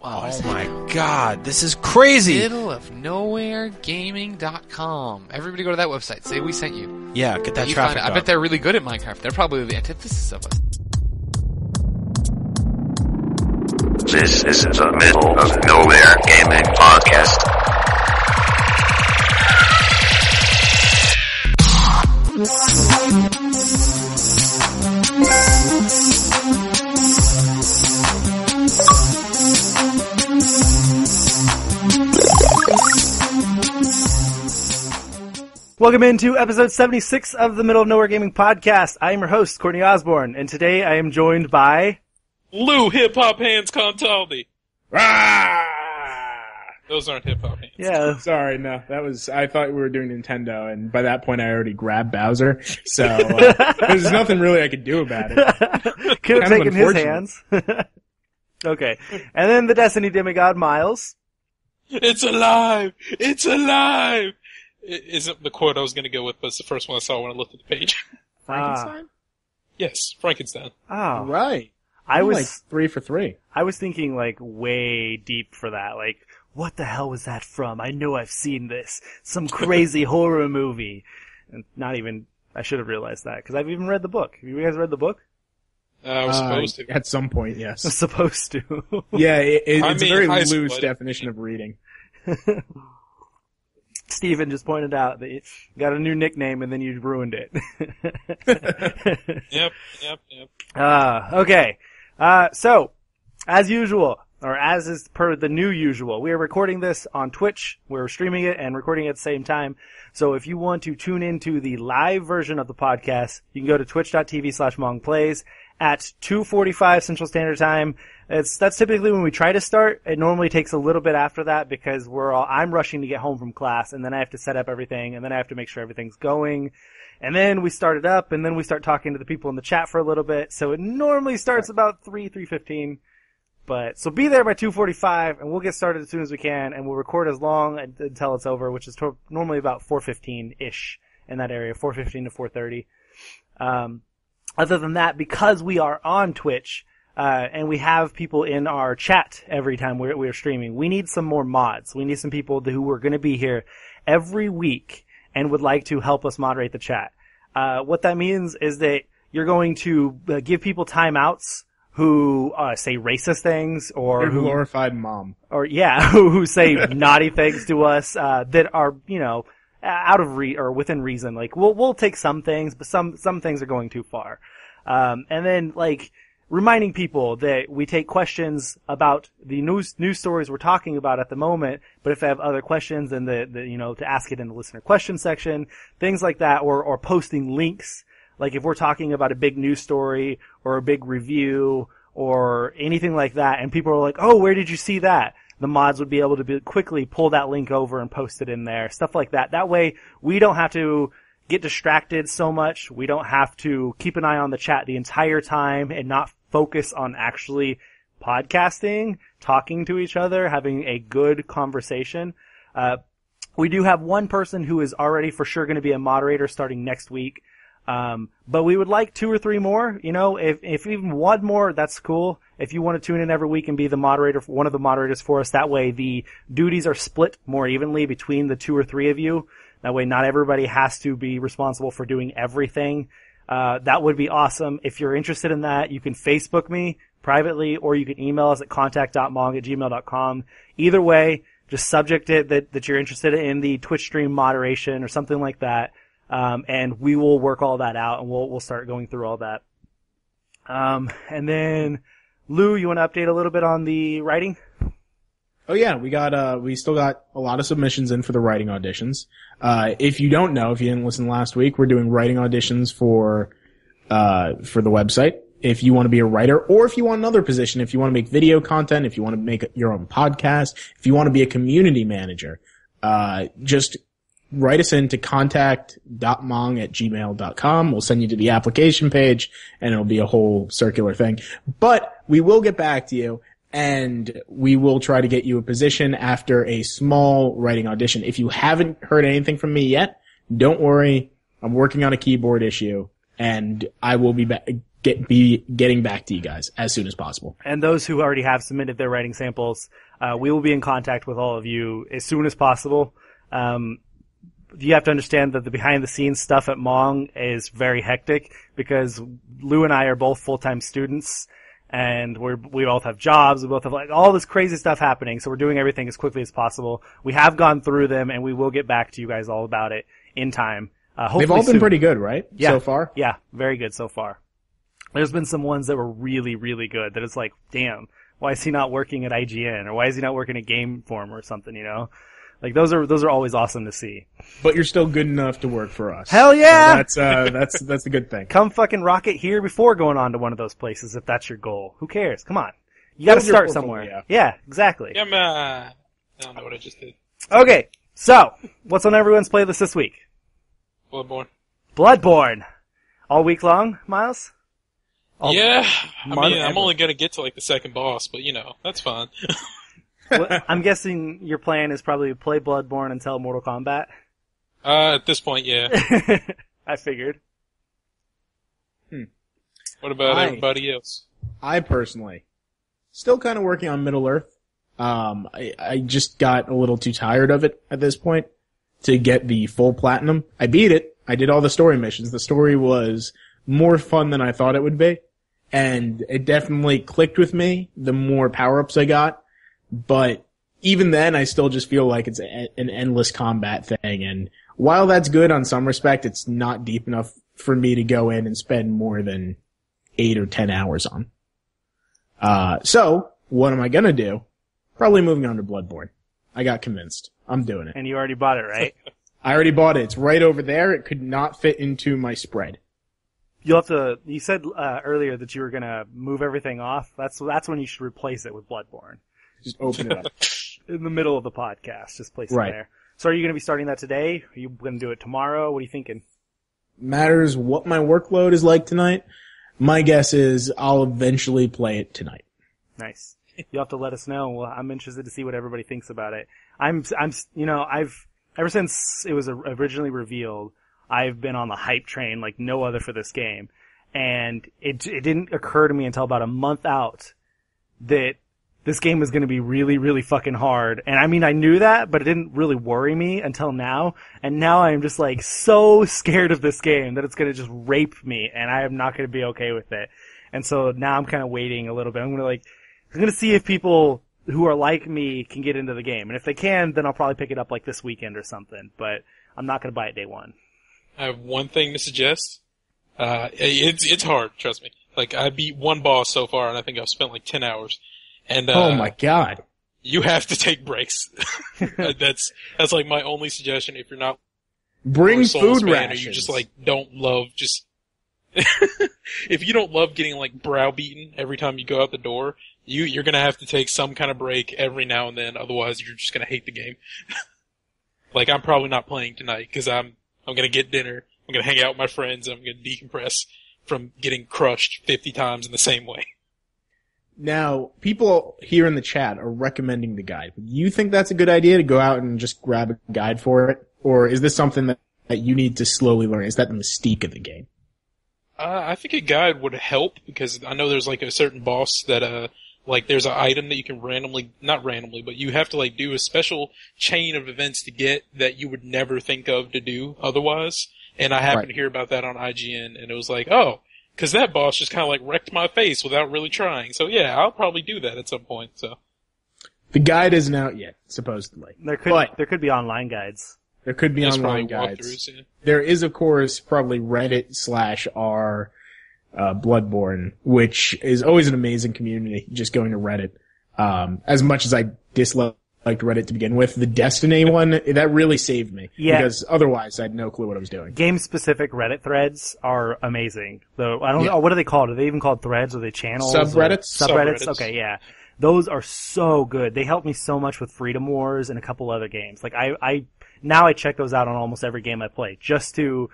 Oh my god, this is crazy! Middleofnowheregaming.com. Everybody go to that website. Say we sent you. Yeah, get that traffic up. I bet they're really good at Minecraft. They're probably the antithesis of us. This is the Middle of Nowhere Gaming Podcast. Welcome into episode 76 of the Middle of Nowhere Gaming Podcast. I am your host, Courtney Osborne, and today I am joined by... Lou Hip Hop Hands Contaldi. Rah! Those aren't hip hop hands. Yeah. Sorry, no. I thought we were doing Nintendo, and by that point I already grabbed Bowser, so there's nothing really I could do about it. Could have taken his hands. Okay. And then the Destiny demigod, Miles. It's alive! It's alive! It isn't the quote I was going to go with, but it's the first one I saw when I looked at the page. Frankenstein? Yes, Frankenstein. Oh. Right. I was like 3 for 3. I was thinking like way deep for that. Like, what the hell was that from? I know I've seen this. Some crazy horror movie. And not even, I should have realized that, because I've even read the book. Have you guys read the book? I was supposed to. At some point, yes. Supposed to. Yeah, it's a very loose school, definition of reading. Steven just pointed out that you got a new nickname and then you ruined it. Yep. Okay. So, as usual, or as is per the new usual, we are recording this on Twitch. We're streaming it and recording it at the same time. So if you want to tune into the live version of the podcast, you can go to twitch.tv/mongplays at 2:45 Central Standard Time. That's typically when we try to start. It normally takes a little bit after that because I'm rushing to get home from class, and then I have to set up everything, and then I have to make sure everything's going. And then we start it up, and then we start talking to the people in the chat for a little bit. So it normally starts about 3:15. But, so be there by 2:45, and we'll get started as soon as we can, and we'll record as long until it's over, which is normally about 4:15-ish in that area, 4:15 to 4:30. Other than that, because we are on Twitch, and we have people in our chat every time we're streaming, we need some more mods. We need some people who are going to be here every week and would like to help us moderate the chat. What that means is that you're going to give people timeouts who say racist things or who glorified mom. Or yeah, who say naughty things to us that are, out of or within reason. Like we'll take some things, but some things are going too far. And then like reminding people that we take questions about the news stories we're talking about at the moment, but if they have other questions, then to ask it in the listener question section, things like that, or posting links. Like if we're talking about a big news story or a big review or anything like that, and people are like, oh, where did you see that? The mods would be able to quickly pull that link over and post it in there, stuff like that. That way we don't have to get distracted so much. We don't have to keep an eye on the chat the entire time and not focus on actually podcasting, talking to each other, having a good conversation. We do have one person who is already for sure going to be a moderator starting next week. But we would like 2 or 3 more, if even one more, that's cool. If you want to tune in every week and be the moderator, one of the moderators for us, that way the duties are split more evenly between the 2 or 3 of you. That way not everybody has to be responsible for doing everything. That would be awesome. If you're interested in that, you can Facebook me privately, or you can email us at contact.mong@gmail.com. Either way, just subject it that you're interested in the Twitch stream moderation or something like that. And we will work all that out, and we'll start going through all that. And then, Lou, you want to update a little bit on the writing? Oh yeah, we still got a lot of submissions in for the writing auditions. If you don't know, if you didn't listen last week, we're doing writing auditions for the website. If you want to be a writer, or if you want another position, if you want to make video content, if you want to make your own podcast, if you want to be a community manager, just write us in to contact.mong@gmail.com. We'll send you to the application page, and it'll be a whole circular thing. But we will get back to you, and we will try to get you a position after a small writing audition. If you haven't heard anything from me yet, don't worry. I'm working on a keyboard issue, and I will be be getting back to you guys as soon as possible. And those who already have submitted their writing samples, we will be in contact with all of you as soon as possible. You have to understand that the behind the scenes stuff at MONG is very hectic because Lou and I are both full-time students and we both have jobs. We both have like all this crazy stuff happening. So we're doing everything as quickly as possible. We have gone through them and we will get back to you guys all about it in time. Hopefully they've all been soon. pretty good, right? Yeah. So far? Yeah, very good so far. There's been some ones that were really, really good that it's like, damn, why is he not working at IGN or why is he not working at Gameform or something, you know? Like those are always awesome to see. But you're still good enough to work for us. Hell yeah! So that's a good thing. Come fucking rock it here before going on to one of those places if that's your goal. Who cares? Come on. You gotta Build your start portfolio. somewhere. Yeah, exactly. Yeah, man. I don't know what I just did. Okay, so, what's on everyone's playlist this week? Bloodborne. Bloodborne. All week long, Miles? Yeah. I month mean, I'm ever. only gonna get to like the second boss, but that's fine. Well, I'm guessing your plan is probably to play Bloodborne until Mortal Kombat. At this point, yeah. I figured. What about Hi. everybody else? I personally still kind of working on Middle Earth. I just got a little too tired of it at this point to get the full platinum. I beat it. I did all the story missions. The story was more fun than I thought it would be. And it definitely clicked with me the more power-ups I got. But even then, I still just feel like it's an endless combat thing. And while that's good on some respect, it's not deep enough for me to go in and spend more than 8 or 10 hours on. So what am I gonna do? Probably moving on to Bloodborne. I got convinced. I'm doing it. And you already bought it, right? I already bought it. It's right over there. It could not fit into my spread. You'll have to, you said earlier that you were gonna move everything off. That's when you should replace it with Bloodborne. Just open it up. In the middle of the podcast, just place Right. it there. So are you gonna be starting that today? Are you gonna do it tomorrow? What are you thinking? Matters what my workload is like tonight. My guess is I'll eventually play it tonight. Nice. You'll have to let us know. Well, I'm interested to see what everybody thinks about it. I've, ever since it was originally revealed, I've been on the hype train like no other for this game. And it didn't occur to me until about a month out that this game was going to be really, really fucking hard. And I mean, I knew that, but it didn't really worry me until now. And now I am just like so scared of this game that it's going to just rape me and I am not going to be okay with it. And so now I'm kind of waiting a little bit. I'm going to see if people who are like me can get into the game. And if they can, then I'll probably pick it up like this weekend or something. But I'm not going to buy it day one. I have one thing to suggest. It's hard, trust me. Like, I beat one boss so far, and I think I've spent like 10 hours. And Oh my god. you have to take breaks. That's like my only suggestion if you're not Bring a Souls food fan, rations. or you just like don't love just if you don't love getting like browbeaten every time you go out the door, you're gonna have to take some kind of break every now and then. Otherwise, you're just gonna hate the game. Like, I'm probably not playing tonight because I'm gonna get dinner. I'm gonna hang out with my friends. And I'm gonna decompress from getting crushed 50 times in the same way. Now, people here in the chat are recommending the guide. You think that's a good idea to go out and just grab a guide for it? Or is this something that you need to slowly learn? Is that the mystique of the game? I think a guide would help because I know there's like a certain boss that, like there's an item that you can not randomly, but you have to like do a special chain of events to get that you would never think of to do otherwise. And I happened to hear about that on IGN and it was like, oh, cause that boss just kind of like wrecked my face without really trying. So yeah, I'll probably do that at some point, so. The guide isn't out yet, supposedly. There But could be online guides. there could be There's online probably guides. walkthroughs, yeah. There is, of course, probably Reddit/r Bloodborne, which is always an amazing community, just going to Reddit. As much as I disliked Reddit to begin with, the Destiny one, that really saved me. Yeah. Because otherwise I had no clue what I was doing. Game-specific Reddit threads are amazing. Though I don't know, what are they called? Are they even called threads? Are they channels? Subreddits? Subreddits? Subreddits. Okay, yeah. Those are so good. They help me so much with Freedom Wars and a couple other games. Like now I check those out on almost every game I play just to,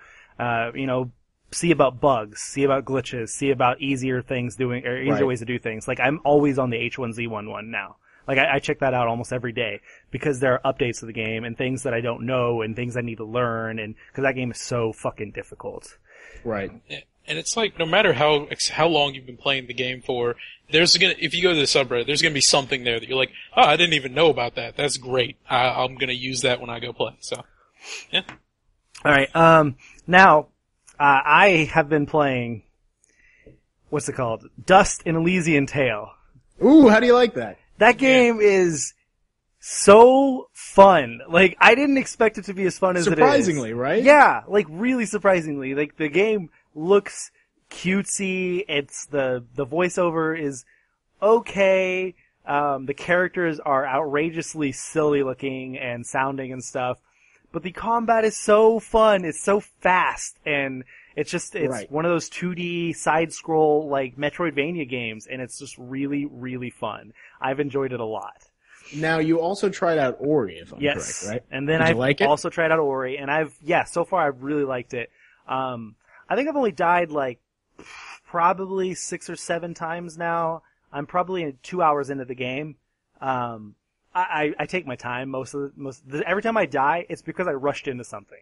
see about bugs, see about glitches, see about easier ways to do things. Like I'm always on the H1Z1 one now. Like I check that out almost every day because there are updates to the game and things that I don't know and things I need to learn and because that game is so fucking difficult. Right. And it's like, no matter how long you've been playing the game for, if you go to the subreddit, there's gonna be something there that you're like, oh, I didn't even know about that. That's great. I'm gonna use that when I go play. So, yeah. Alright, now, I have been playing, what's it called? Dust in Elysian Tale. Ooh, how do you like that? That game is so fun. Like, I didn't expect it to be as fun as it is. Surprisingly, right? Yeah, like really surprisingly. Like, the game looks cutesy. It's the voiceover is okay. The characters are outrageously silly looking and sounding and stuff. But the combat is so fun. It's so fast, and it's Right. one of those 2D side scroll like Metroidvania games, and it's just really, really fun. I've enjoyed it a lot. Now, you also tried out Ori, if I'm Yes. correct, right? And then Did you I've like it? also tried out Ori, and so far I've really liked it. I think I've only died like probably 6 or 7 times now. I'm probably 2 hours into the game. I take my time every time I die, it's because I rushed into something.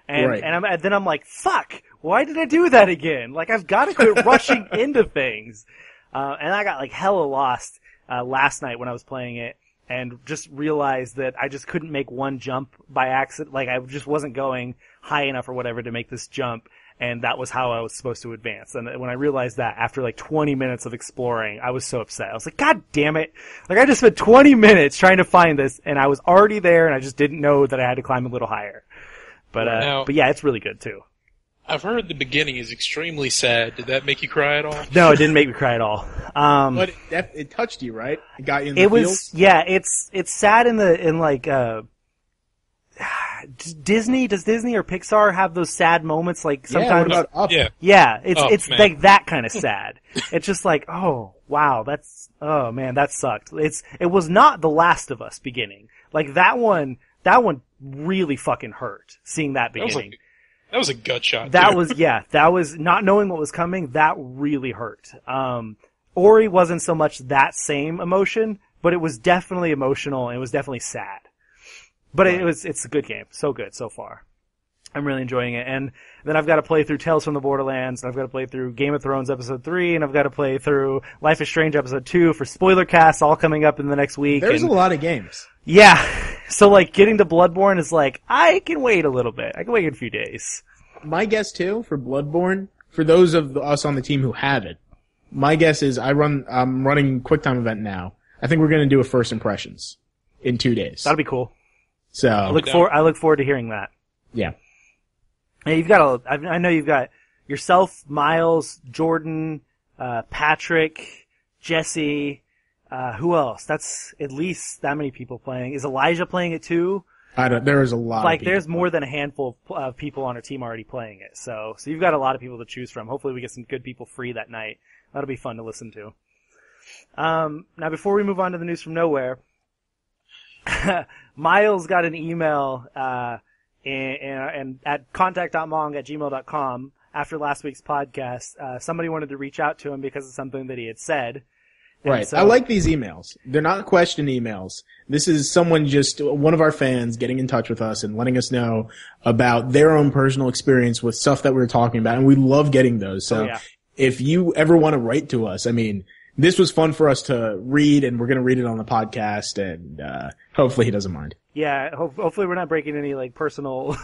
And, Right. and then I'm like, fuck, why did I do that again? Like, I've got to quit rushing into things. And I got like hella lost, last night when I was playing it, and just realized that I just couldn't make one jump by accident. Like, I just wasn't going high enough or whatever to make this jump. And that was how I was supposed to advance. And when I realized that, after like 20 minutes of exploring, I was so upset. I was like, God damn it. Like, I just spent 20 minutes trying to find this, and I was already there, and I just didn't know that I had to climb a little higher. But yeah, it's really good too. I've heard the beginning is extremely sad. Did that make you cry at all? No, it didn't make me cry at all. But it touched you, right? It got you in the It was, feels? yeah, it's sad in like, Disney, does Disney or Pixar have those sad moments like sometimes? Yeah, what about Up? Yeah. Yeah, Oh, it's man. like that kind of sad. It's just like, oh, wow, oh man, that sucked. It was not The Last of Us beginning. Like that one really fucking hurt, seeing that beginning. That was a gut shot. That too. that was not knowing what was coming, that really hurt. Ori wasn't so much that same emotion, but it was definitely emotional and it was definitely sad. But it's a good game. So good so far. I'm really enjoying it. And then I've got to play through Tales from the Borderlands, and I've got to play through Game of Thrones Episode 3, and I've got to play through Life is Strange Episode 2 for spoiler casts all coming up in the next week. There's a lot of games. Yeah. So like getting to Bloodborne is like, I can wait a little bit. I can wait a few days. My guess too, for Bloodborne, for those of us on the team who have it, my guess is I'm running QuickTime event now. I think we're going to do a first impressions in 2 days. That'll be cool. So I look forward to hearing that. yeah. Hey, I know you've got yourself, Miles, Jordan, Patrick, Jesse, who else? That's at least that many people playing. Is Elijah playing it too? There is a lot. Like, of people. there's more than a handful of people on our team already playing it. So you've got a lot of people to choose from. Hopefully we get some good people free that night. That'll be fun to listen to. Now before we move on to the news from nowhere, Miles got an email, and at contact.mong@gmail.com after last week's podcast. Somebody wanted to reach out to him because of something that he had said. And Right. so- I like these emails. They're not question emails. This is someone one of our fans getting in touch with us and letting us know about their own personal experience with stuff that we were talking about. And we love getting those. So yeah. if you ever want to write to us, I mean, this was fun for us to read, and we're going to read it on the podcast, and hopefully he doesn't mind. Yeah, hopefully we're not breaking any like personal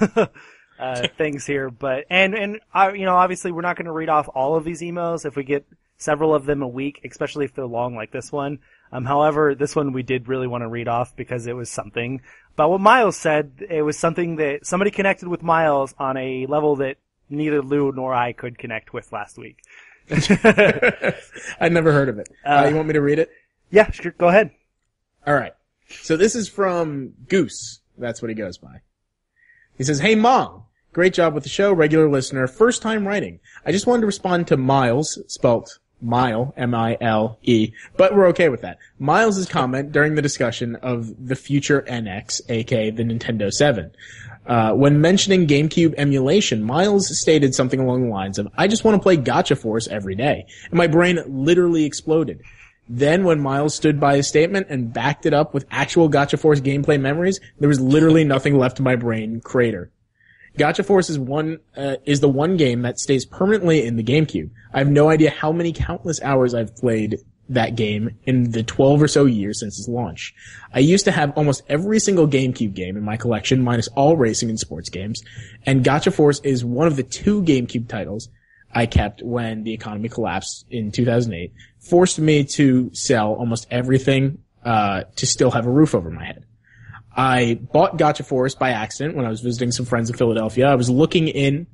things here, but obviously we're not going to read off all of these emails if we get several of them a week, especially if they're long like this one. However, this one we did really want to read off because it was something about what Miles said. It was something that somebody connected with Miles on a level that neither Lou nor I could connect with last week. I'd never heard of it. You want me to read it? Yeah, sure, go ahead. All right. So this is from Goose. That's what he goes by. He says, "Hey, Mom. Great job with the show. Regular listener. First time writing. I just wanted to respond to Miles, spelt Mile, M-I-L-E, but we're okay with that. Miles' comment during the discussion of the future NX, aka the Nintendo 7. When mentioning GameCube emulation, Miles stated something along the lines of, I just want to play Gotcha Force every day. And my brain literally exploded. Then when Miles stood by his statement and backed it up with actual Gotcha Force gameplay memories, there was literally nothing left in my brain crater. Gacha Force is the one game that stays permanently in the GameCube. I have no idea how many countless hours I've played that game in the 12 or so years since its launch. I used to have almost every single GameCube game in my collection, minus all racing and sports games, and Gacha Force is one of the 2 GameCube titles I kept when the economy collapsed in 2008, forced me to sell almost everything to still have a roof over my head. I bought Gacha Force by accident when I was visiting some friends in Philadelphia. I was looking in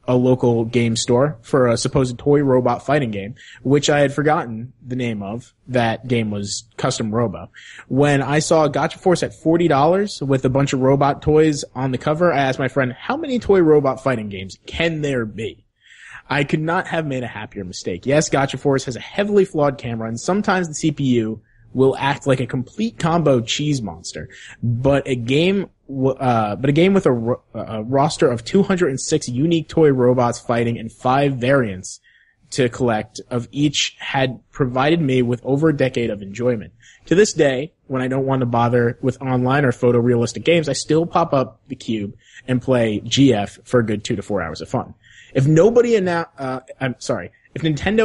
a local game store for a supposed toy robot fighting game, which I had forgotten the name of. That game was Custom Robo. When I saw Gacha Force at $40 with a bunch of robot toys on the cover, I asked my friend, how many toy robot fighting games can there be? I could not have made a happier mistake. Yes, Gacha Force has a heavily flawed camera, and sometimes the CPU will act like a complete combo cheese monster. But a game with a roster of 206 unique toy robots fighting and 5 variants to collect of each had provided me with over a decade of enjoyment. To this day, when I don't want to bother with online or photorealistic games, I still pop up the cube and play GF for a good 2 to 4 hours of fun. If Nintendo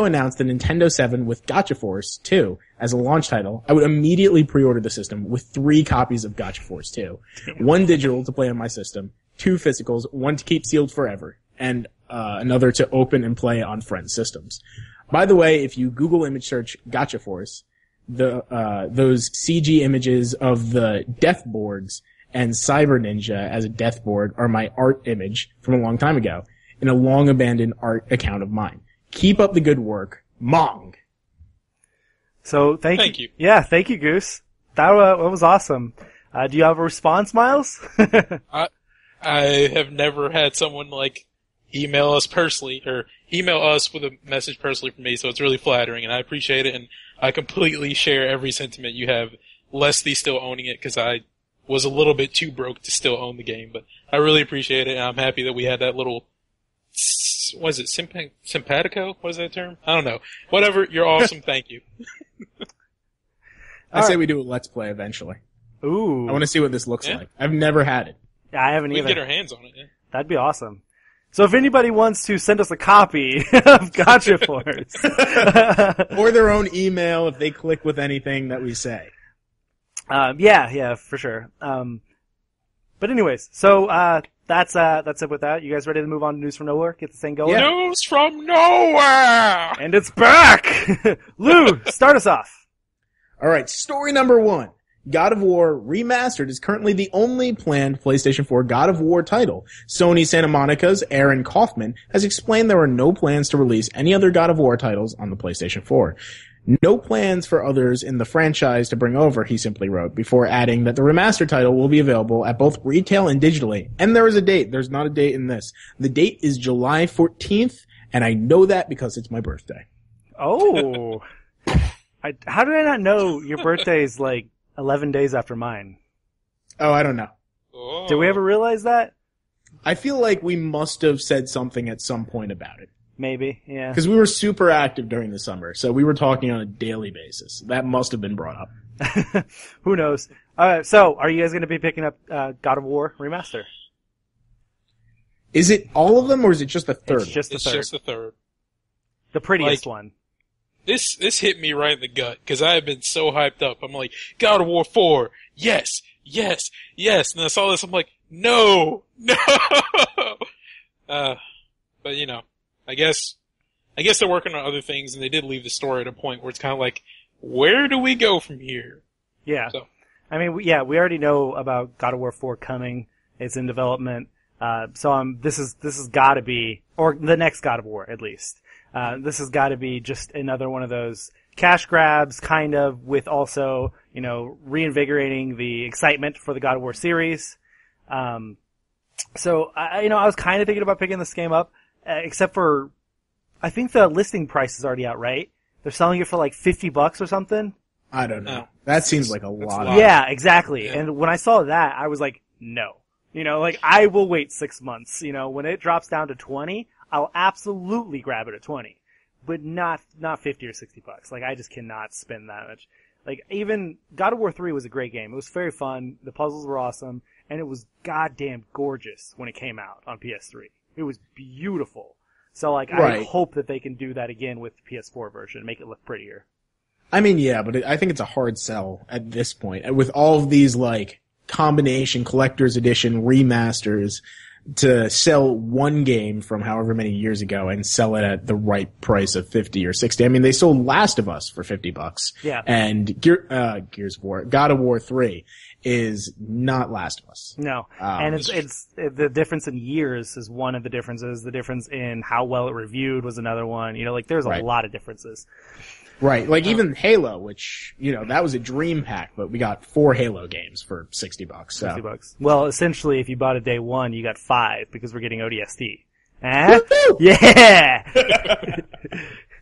announced the Nintendo 7 with Gacha Force 2 as a launch title, I would immediately pre-order the system with 3 copies of Gacha Force 2. 1 digital to play on my system, 2 physicals, 1 to keep sealed forever, and another to open and play on friends' systems. By the way, if you Google image search Gacha Force, those CG images of the death boards and Cyber Ninja as a death board are my art image from a long time ago in a long abandoned art account of mine. Keep up the good work, Mong. So thank you. Yeah, thank you, Goose. That was awesome. Do you have a response, Miles? I have never had someone email us personally or email us with a message personally from me, so it's really flattering, and I appreciate it, and I completely share every sentiment you have, Leslie still owning it, because I was a little bit too broke to still own the game, but I really appreciate it, and I'm happy that we had that little, was it simpatico? What is that term? I don't know. Whatever, you're awesome, thank you. I say we do a Let's Play eventually. Ooh. I want to see what this looks like. I've never had it. Yeah, I haven't We either. can get our hands on it, yeah. That'd be awesome. So if anybody wants to send us a copy of Gacha Force. Or their own email if they click with anything that we say. Yeah, for sure. But anyways, so, that's it with that. You guys ready to move on to News from Nowhere? Get this thing going? Yeah. News from nowhere! And it's back! Lou, start us off. Alright, story number 1. God of War Remastered is currently the only planned PlayStation 4 God of War title. Sony Santa Monica's Aaron Kaufman has explained there are no plans to release any other God of War titles on the PlayStation 4. No plans for others in the franchise to bring over, he simply wrote, before adding that the remastered title will be available at both retail and digitally. And there is a date. There's not a date in this. The date is July 14th, and I know that because it's my birthday. Oh. How did I not know your birthday is 11 days after mine? Oh, I don't know. Oh. Did we ever realize that? I feel like we must have said something at some point about it. Maybe, yeah. Because we were super active during the summer, so we were talking on a daily basis. That must have been brought up. Who knows? So, are you guys going to be picking up God of War Remaster? Is it all of them, or is it just the third? It's just the third. Just the third. The prettiest one. This hit me right in the gut, because I have been so hyped up. I'm like, God of War 4, yes, yes, yes. And I saw this, I'm like, no. But I guess they're working on other things, and they did leave the story at a point where it's kind of like, where do we go from here? Yeah. So. I mean, we already know about God of War 4 coming. It's in development. This has gotta be, or the next God of War, at least. This has gotta be just another one of those cash grabs, kind of, with also, reinvigorating the excitement for the God of War series. So, I was kind of thinking about picking this game up, except for, I think the listing price is already out, right? They're selling it for $50 or something. I don't know. That seems like a lot. Yeah, exactly. Yeah. And when I saw that, I was like, no. I will wait 6 months. When it drops down to 20, I'll absolutely grab it at 20. But not 50 or $60. I just cannot spend that much. Like, even God of War 3 was a great game. It was very fun. The puzzles were awesome. And it was goddamn gorgeous when it came out on PS3. It was beautiful. So, like, I hope that they can do that again with the PS4 version, make it look prettier. I mean, yeah, but I think it's a hard sell at this point. With all of these, like, combination collector's edition remasters to sell one game from however many years ago and sell it at the right price of 50 or 60. I mean, they sold Last of Us for $50. Yeah. And Gears of War, God of War 3 is not Last of Us. No. And it's the difference in years is one of the differences. The difference in how well it reviewed was another one. You know, like, there's a lot of differences. Right. Like, even Halo, which, you know, that was a dream pack, but we got 4 Halo games for $60. So. $60. Well, essentially, if you bought it day one, you got 5 because we're getting ODST. Eh? Yeah!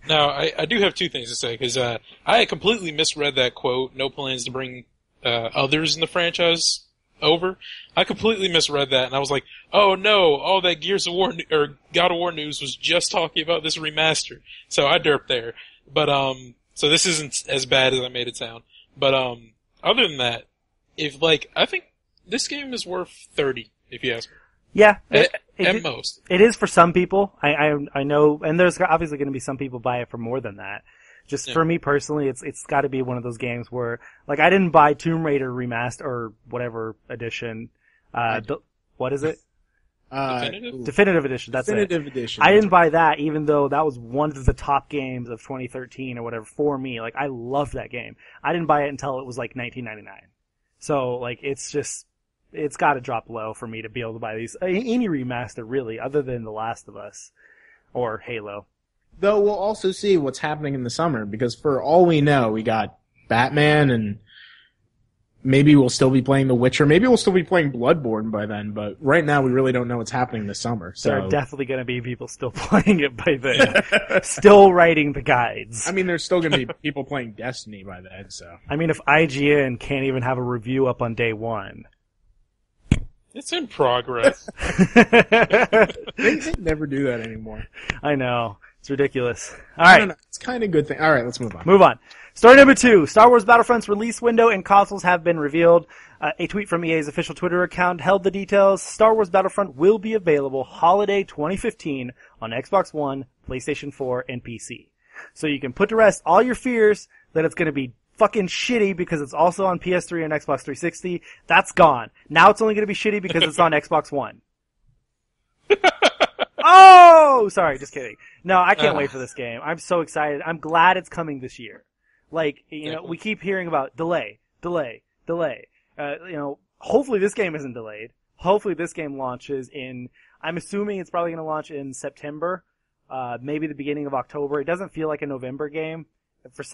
Now, I do have 2 things to say, because I completely misread that quote, no plans to bring others in the franchise over. I completely misread that, and I was like, oh no, all that Gears of War, or God of War news was just talking about this remaster. So I derped there. But, so this isn't as bad as I made it sound. But, other than that, I think this game is worth 30, if you ask me. Yeah. At most. It is for some people. I know, and there's obviously going to be some people buy it for more than that. Just for me personally, it's got to be one of those games where, like, I didn't buy Tomb Raider Remaster or whatever edition. What is it? Definitive Edition. That's Definitive it. Edition. I didn't buy that, even though that was one of the top games of 2013 or whatever for me. Like, I loved that game. I didn't buy it until it was like $19.99. So, like, it's got to drop low for me to be able to buy these. Any remaster, really, other than The Last of Us or Halo. Though we'll also see what's happening in the summer, because for all we know, we got Batman, and maybe we'll still be playing The Witcher. Maybe we'll still be playing Bloodborne by then, but right now we really don't know what's happening this summer. So there are definitely going to be people still playing it by then. Still writing the guides. I mean, there's still going to be people playing Destiny by then, so. I mean, if IGN can't even have a review up on day one. It's in progress. They never do that anymore. I know. It's ridiculous. All right. It's kind of a good thing. All right, let's move on. Move on. Story number 2. Star Wars Battlefront's release window and consoles have been revealed. A tweet from EA's official Twitter account held the details. Star Wars Battlefront will be available holiday 2015 on Xbox One, PlayStation 4, and PC. So you can put to rest all your fears that it's going to be fucking shitty because it's also on PS3 and Xbox 360. That's gone. Now it's only going to be shitty because it's on Xbox One. Oh! Sorry, just kidding. No, I can't wait for this game. I'm so excited. I'm glad it's coming this year. Like, you know, we keep hearing about delay. Hopefully this game isn't delayed. Hopefully this game launches I'm assuming it's probably going to launch in September, maybe the beginning of October. It doesn't feel like a November game.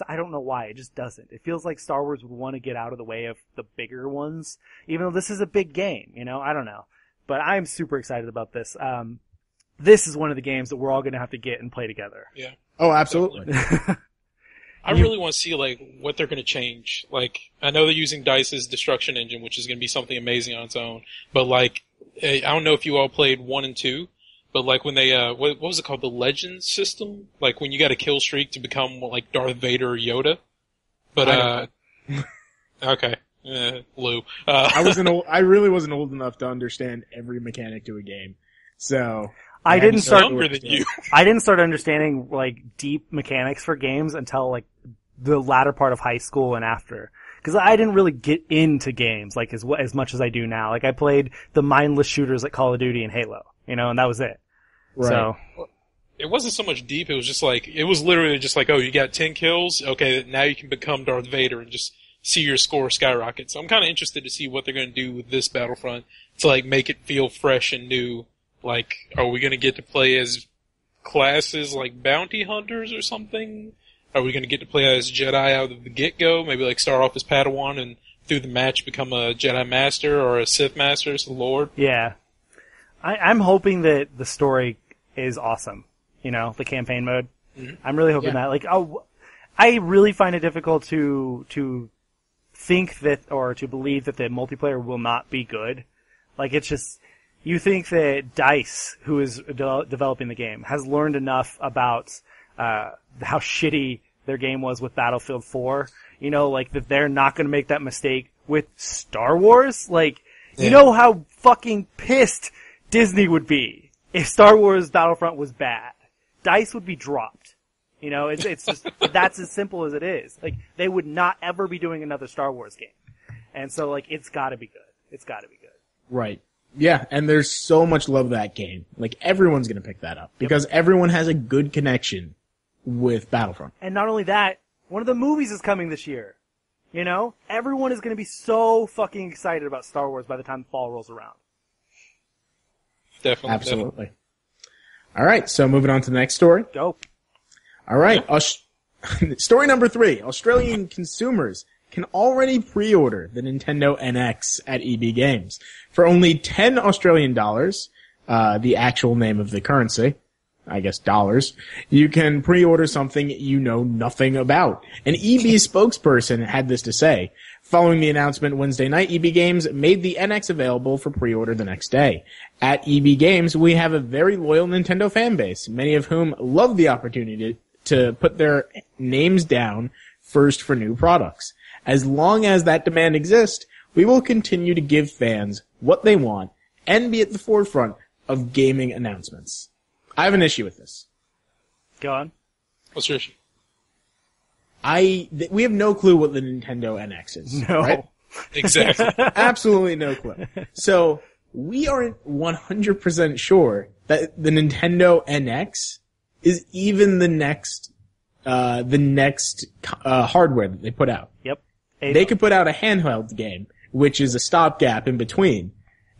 I don't know why. It just doesn't. It feels like Star Wars would want to get out of the way of the bigger ones, even though this is a big game, you know? I don't know. But I'm super excited about this. This is one of the games that we're all going to have to get and play together. Yeah. Oh, absolutely. I really want to see, like, what they're going to change. Like, I know they're using DICE's destruction engine, which is going to be something amazing on its own. But, like, I don't know if you all played 1 and 2, but, like, when they, what was it called? The Legends system? Like, when you got a kill streak to become, like, Darth Vader or Yoda? But, okay. Lou. I really wasn't old enough to understand every mechanic to a game. So. I didn't start understanding, like, deep mechanics for games until, like, the latter part of high school and after. Because I didn't really get into games, like, as much as I do now. Like, I played the mindless shooters like Call of Duty and Halo, you know, and that was it. Right. So. It wasn't so much deep, it was literally just like, oh, you got 10 kills? Okay, now you can become Darth Vader and just see your score skyrocket. So I'm kind of interested to see what they're going to do with this Battlefront to, like, make it feel fresh and new. Like, are we going to get to play as classes like bounty hunters or something? Are we going to get to play as Jedi out of the get-go? Maybe, like, start off as Padawan and through the match become a Jedi Master or a Sith Master as the Lord? Yeah. I'm hoping that the story is awesome. You know, the campaign mode. Mm-hmm. I'm really hoping that. Like, I really find it difficult to think that, or to believe that the multiplayer will not be good. Like, it's just, you think that DICE, who is developing the game, has learned enough about how shitty their game was with Battlefield 4. You know, like that they're not going to make that mistake with Star Wars. Like, you know how fucking pissed Disney would be if Star Wars Battlefront was bad. Dice would be dropped. You know, it's just, that's as simple as it is. Like, they would not ever be doing another Star Wars game. And so, like, it's gotta be good. It's gotta be good. Right. Yeah, and there's so much love of that game. Like, everyone's gonna pick that up. Because everyone has a good connection with Battlefront. And not only that, one of the movies is coming this year. You know? Everyone is gonna be so fucking excited about Star Wars by the time fall rolls around. Definitely. Absolutely. Alright, so moving on to the next story. Go. Alright, story number 3. Australian consumers can already pre-order the Nintendo NX at EB Games. For only 10 Australian dollars, the actual name of the currency, I guess dollars, you can pre-order something you know nothing about. An EB spokesperson had this to say. Following the announcement Wednesday night, EB Games made the NX available for pre-order the next day. At EB Games, we have a very loyal Nintendo fan base, many of whom love the opportunity to put their names down first for new products. As long as that demand exists, we will continue to give fans what they want and be at the forefront of gaming announcements. I have an issue with this. Go on. What's your issue? We have no clue what the Nintendo NX is. No. Right? Exactly. Absolutely no clue. So, we aren't 100% sure that the Nintendo NX is even the next hardware that they put out. Yep. They could put out a handheld game, which is a stopgap in between.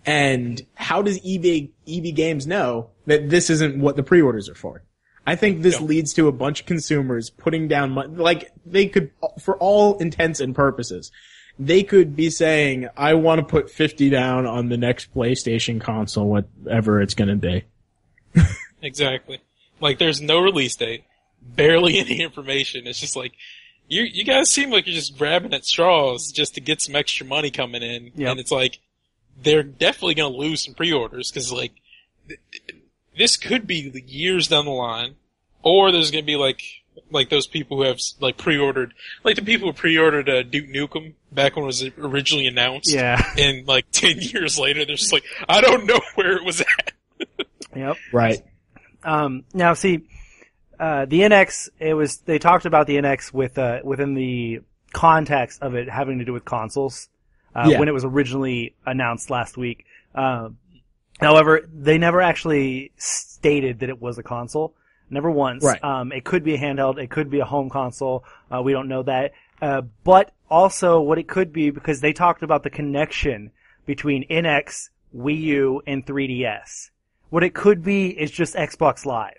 And how does EB Games know that this isn't what the pre-orders are for? I think this leads to a bunch of consumers putting down money. Like, they could, for all intents and purposes, they could be saying, I want to put 50 down on the next PlayStation console, whatever it's gonna be. Exactly. Like, there's no release date, barely any information. It's just like, you guys seem like you're just grabbing at straws just to get some extra money coming in. Yep. And it's like, they're definitely gonna lose some pre-orders, cause like, this could be years down the line, or there's gonna be like those people who have like pre-ordered, like the people who pre-ordered Duke Nukem back when it was originally announced. Yeah. And like 10 years later, they're just like, I don't know where it was at. Yep. Right. Now see, the NX, they talked about the NX within the context of it having to do with consoles, when it was originally announced last week. However, they never actually stated that it was a console. Never once. Right. It could be a handheld. It could be a home console. We don't know that. But also what it could be, because they talked about the connection between NX, Wii U, and 3DS. What it could be is just Xbox Live.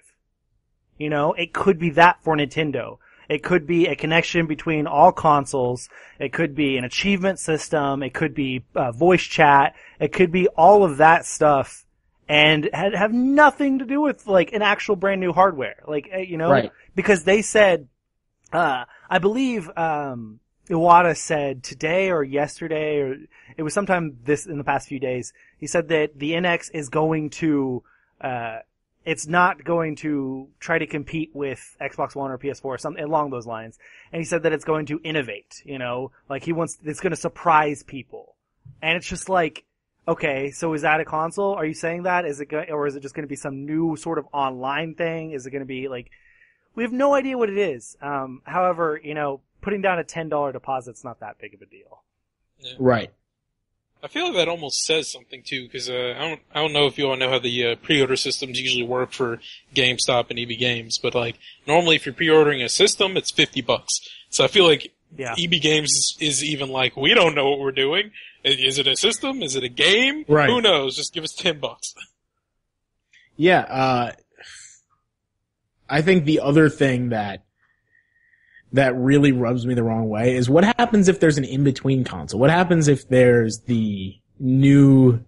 You know, it could be that for Nintendo. It could be a connection between all consoles. It could be an achievement system. It could be voice chat. It could be all of that stuff, and have nothing to do with like an actual brand new hardware. Like, you know, Right. Because they said, I believe Iwata said today or yesterday, or it was sometime in the past few days. He said that the NX is going to it's not going to try to compete with Xbox One or PS4 or something along those lines. And he said that it's going to innovate, you know, like it's going to surprise people. And it's just like, okay, so is that a console? Are you saying that? Or is it just going to be some new sort of online thing? Is it going to be like, we have no idea what it is. However, you know, putting down a $10 deposit's not that big of a deal. Yeah. Right. I feel like that almost says something too, because I don't know if you all know how the pre-order systems usually work for GameStop and EB Games, but like normally if you're pre-ordering a system, it's $50. So I feel like EB Games is even like, we don't know what we're doing. Is it a system? Is it a game? Right. Who knows? Just give us $10. Yeah. I think the other thing that really rubs me the wrong way is what happens if there's an in-between console? What happens if there's the new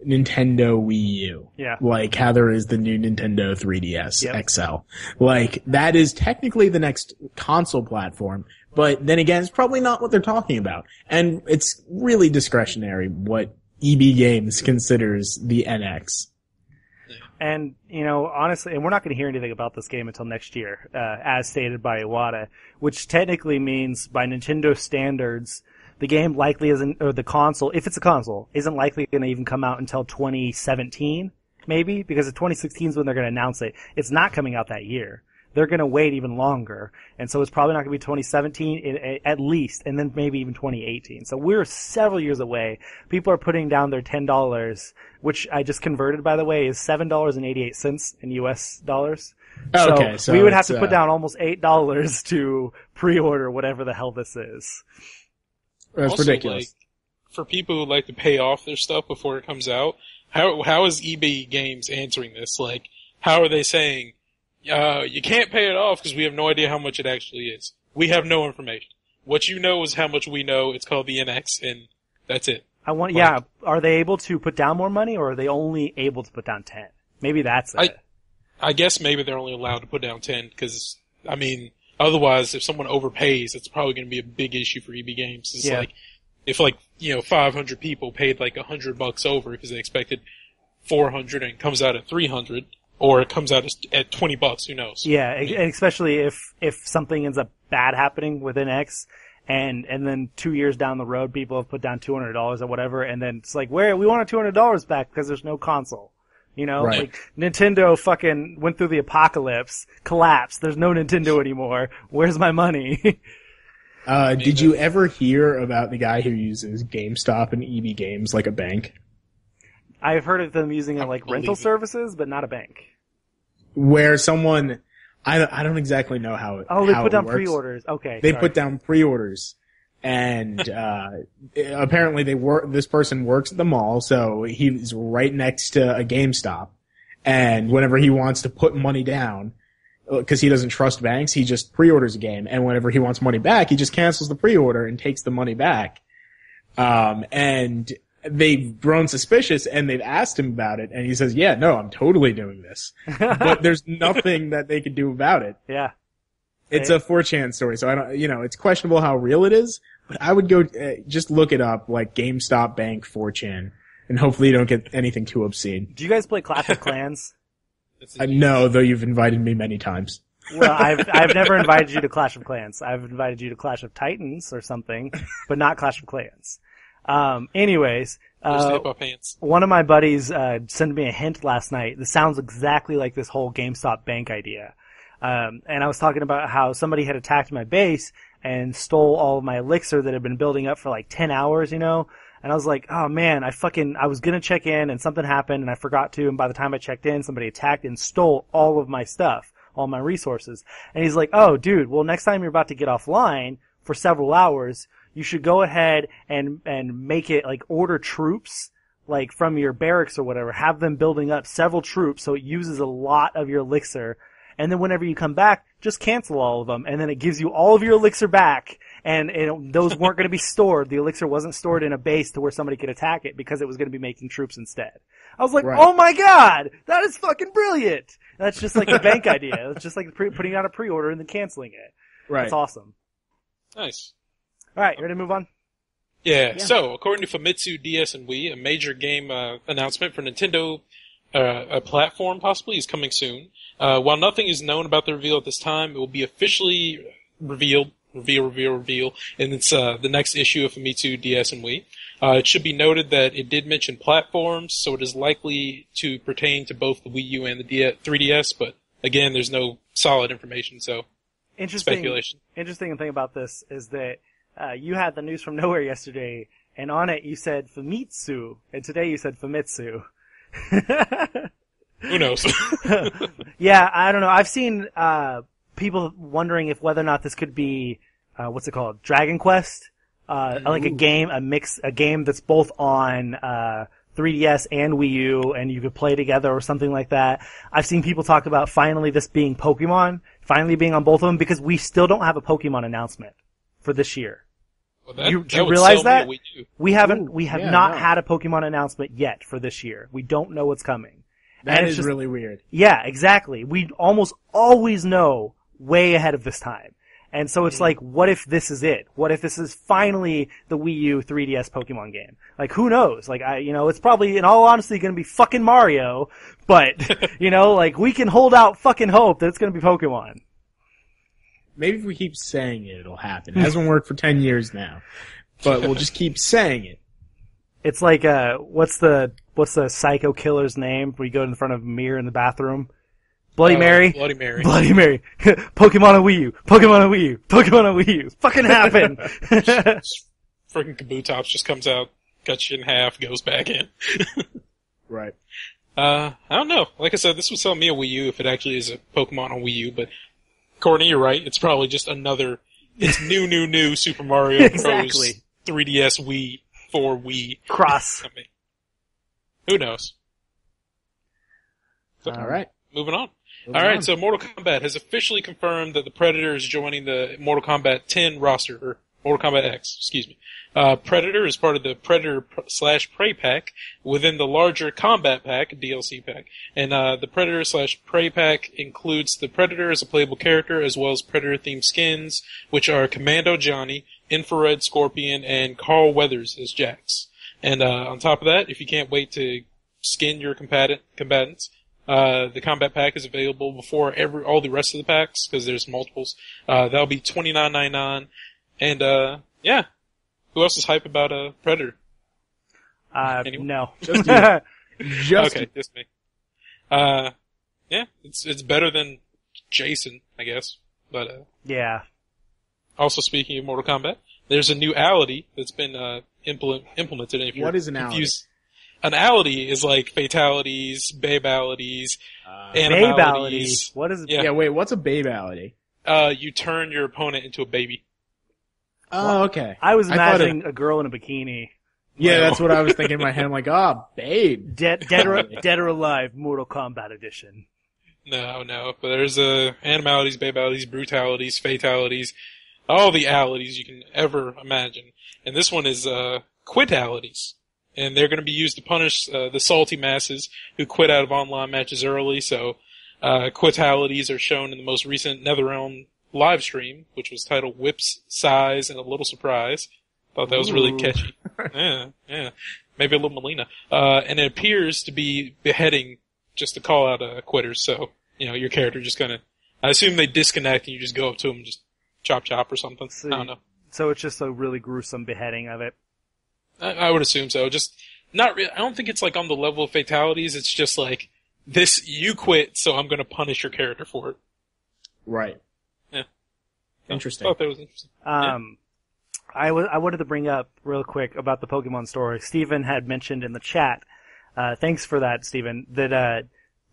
Nintendo Wii U? Yeah. Like how there is the new Nintendo 3DS XL. Like that is technically the next console platform, but then again, it's probably not what they're talking about. And it's really discretionary what EB Games considers the NX. And, you know, honestly, and we're not going to hear anything about this game until next year, as stated by Iwata, which technically means by Nintendo standards, the game likely isn't, or the console, if it's a console, isn't likely going to even come out until 2017, maybe, because 2016 is when they're going to announce it. It's not coming out that year. They're going to wait even longer. And so it's probably not going to be 2017 at least, and then maybe even 2018. So we're several years away. People are putting down their $10, which I just converted, by the way, is $7.88 in US dollars. Okay, so we would have to put down almost $8 to pre-order whatever the hell this is. That's also, ridiculous. Like, for people who like to pay off their stuff before it comes out, how is EB Games answering this? Like, how are they saying, you can't pay it off because we have no idea how much it actually is. We have no information. What you know is how much we know. It's called the NX, and that's it. Are they able to put down more money, or are they only able to put down 10? Maybe that's it. I guess maybe they're only allowed to put down 10 because, I mean, otherwise, if someone overpays, it's probably going to be a big issue for EB Games. It's like, if 500 people paid like $100 over because they expected 400 and it comes out at 300, or it comes out at $20, who knows? Yeah, and especially if something ends up bad happening with NX, and then 2 years down the road, people have put down $200 or whatever, and then it's like, we want our $200 back because there's no console. You know, right. Like Nintendo fucking went through the apocalypse, collapsed. There's no Nintendo anymore. Where's my money? Did you ever hear about the guy who uses GameStop and EB Games like a bank? I've heard of them using it like rental services, but not a bank. Where someone, I don't exactly know how it. Oh, they how put it down works. pre-orders. Okay, They put down pre-orders, and apparently this person works at the mall, so he's right next to a GameStop, and whenever he wants to put money down, because he doesn't trust banks, he just pre-orders a game, and whenever he wants money back, he just cancels the pre-order and takes the money back. And they've grown suspicious, and they've asked him about it, and he says, yeah, no, I'm totally doing this. But there's nothing that they can do about it. Yeah. It's a 4chan story, so I don't, it's questionable how real it is, but I would go, just look it up, like GameStop Bank 4chan, and hopefully you don't get anything too obscene. Do you guys play Clash of Clans? No, though you've invited me many times. Well, I've never invited you to Clash of Clans. I've invited you to Clash of Titans or something, but not Clash of Clans. Anyways, one of my buddies, sent me a hint last night. This sounds exactly like this whole GameStop bank idea. And I was talking about how somebody had attacked my base and stole all of my elixir that had been building up for like 10 hours, And I was like, oh man, I was gonna check in and something happened and I forgot to, and by the time I checked in, somebody attacked and stole all of my stuff, all my resources. And he's like, oh dude, well next time you're about to get offline for several hours, you should go ahead and make it like order troops, like from your barracks or whatever, have them building up several troops so it uses a lot of your elixir. And then whenever you come back, just cancel all of them, and then it gives you all of your elixir back, and those weren't going to be stored. The elixir wasn't stored in a base to where somebody could attack it because it was going to be making troops instead. I was like, right. Oh my god! That is fucking brilliant! That's just like the bank idea. It's just like putting out a pre-order and then canceling it. Right. That's awesome. Nice. Alright, you ready to move on? Yeah, so, according to Famitsu DS and Wii, a major game announcement for Nintendo, a platform possibly, is coming soon. While nothing is known about the reveal at this time, it will be officially revealed, and it's the next issue of Famitsu DS and Wii. It should be noted that it did mention platforms, so it is likely to pertain to both the Wii U and the 3DS, but again, there's no solid information, so speculation. Interesting thing about this is that you had the news from nowhere yesterday, and on it you said Famitsu, and today you said Famitsu. Who knows? Yeah, I don't know. I've seen people wondering if whether or not this could be what's it called? Dragon Quest? Like a game that's both on 3DS and Wii U, and you could play together or something like that. I've seen people talk about finally this being Pokemon, finally being on both of them, because we still don't have a Pokemon announcement for this year. Well, do you realize that? We have not had a Pokemon announcement yet for this year. We don't know what's coming. That is really weird. Yeah, exactly. We almost always know way ahead of this time. And so it's like, what if this is it? What if this is finally the Wii U 3DS Pokemon game? Like, who knows? Like, it's probably, in all honesty, gonna be fucking Mario, but, like, we can hold out fucking hope that it's gonna be Pokemon. Maybe if we keep saying it, it'll happen. It hasn't worked for 10 years now. But we'll just keep saying it. It's like, what's the psycho killer's name where you go in front of a mirror in the bathroom? Bloody Mary? Bloody Mary. Bloody Mary. Pokemon on Wii U. Pokemon on Wii U. Pokemon on Wii U. Fucking happen. Freaking Kabutops just comes out, cuts you in half, goes back in. Right. I don't know. Like I said, this would sell me a Wii U if it actually is a Pokemon on Wii U, but Courtney, you're right. It's probably just it's new Super Mario Exactly. Bros. 3DS Wii for Wii. Cross. I mean, who knows? So, All right. Moving on. All right, so Mortal Kombat has officially confirmed that the Predator is joining the Mortal Kombat 10 roster, or Mortal Kombat X, excuse me. Predator is part of the Predator/Prey pack within the larger Combat pack, DLC pack. And the Predator/Prey pack includes the Predator as a playable character, as well as Predator-themed skins, which are Commando Johnny, Infrared Scorpion, and Carl Weathers as Jax. And on top of that, if you can't wait to skin your combatants, the combat pack is available before all the rest of the packs, because there's multiples. That'll be $29.99. And, yeah. Who else is hype about, Predator? Anyone? No. Just you. Okay, just me. Yeah, it's better than Jason, I guess. But, Yeah. also speaking of Mortal Kombat, there's a new ality that's been, implemented. And if What is an confused, an ality is like fatalities, babalities, animalities. What is? Yeah, wait, what's a babality? You turn your opponent into a baby. Oh, okay. I was I thought imagining a girl in a bikini. Yeah, that's what I was thinking in my head. I'm like, babe. Dead or alive, Mortal Kombat edition. No. But there's animalities, babalities, brutalities, fatalities, all the alities you can ever imagine. And this one is quitalities. And they're going to be used to punish the salty masses who quit out of online matches early. So quitalities are shown in the most recent NetherRealm live stream, which was titled Whips, Size, and a Little Surprise. Thought that was really catchy. Yeah. Maybe a little Melina. And it appears to be beheading just to call out quitters. So, your character just kind of, I assume they disconnect and you just go up to them and just chop or something. I don't know. So it's just a really gruesome beheading of it. I would assume so. Just not really. I don't think it's like on the level of fatalities. It's just like this: you quit, so I'm going to punish your character for it. Right. Yeah. Interesting. I thought that was interesting. I wanted to bring up real quick about the Pokemon story. Steven had mentioned in the chat. Thanks for that, Steven. That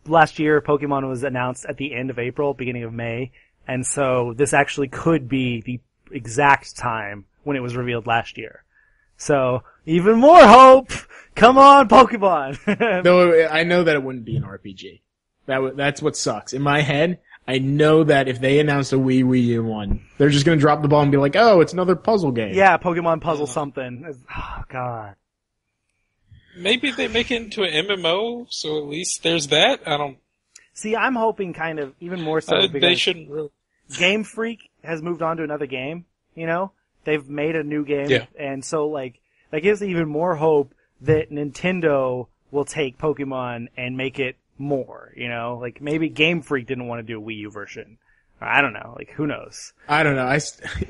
last year Pokemon was announced at the end of April, beginning of May, and so this actually could be the exact time when it was revealed last year. So, even more hope! Come on, Pokemon! Though I know that it wouldn't be an RPG. That's what sucks. In my head, I know that if they announce a Wii U one, they're just gonna drop the ball and be like, oh, it's another puzzle game. Yeah, Pokemon Puzzle something. Oh, God. Maybe they make it into an MMO, so at least there's that. I don't... See, I'm hoping kind of, even more so because they shouldn't really... Game Freak has moved on to another game, They've made a new game, and so, that gives even more hope that Nintendo will take Pokemon and make it more, maybe Game Freak didn't want to do a Wii U version. I don't know, who knows? I don't know.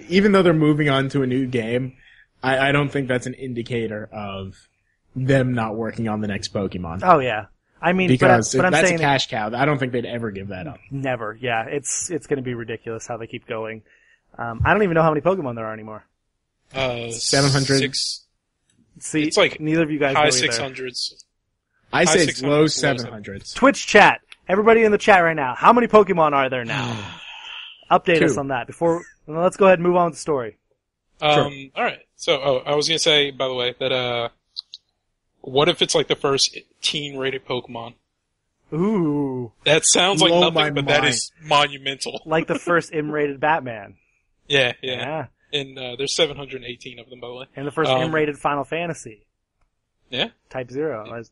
Even though they're moving on to a new game, I don't think that's an indicator of them not working on the next Pokemon. Oh, yeah. I mean, because but I'm that's saying a cash cow. I don't think they'd ever give that up. Never, yeah. It's going to be ridiculous how they keep going. I don't even know how many Pokemon there are anymore. 700. See, it's like neither of you guys high know 600s. I say 600s, low 700s. Twitch chat. Everybody in the chat right now. How many Pokemon are there now? Update 2. us on that let's go ahead and move on with the story. Alright. So, I was gonna say, by the way, that, what if it's like the first teen-rated Pokemon? Ooh. That sounds like Blow my nothing, but that mind. is monumental. Like the first M-rated Batman. Yeah. And, there's 718 of them, by the way. And the first M-rated Final Fantasy. Yeah? Type 0.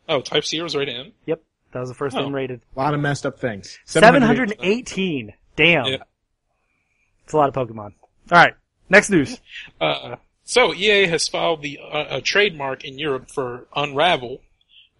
Type 0 is rated M? Yep. That was the first M-rated. A lot of messed up things. 718. Damn. Yeah. It's a lot of Pokemon. Alright, next news. So EA has filed a trademark in Europe for Unravel.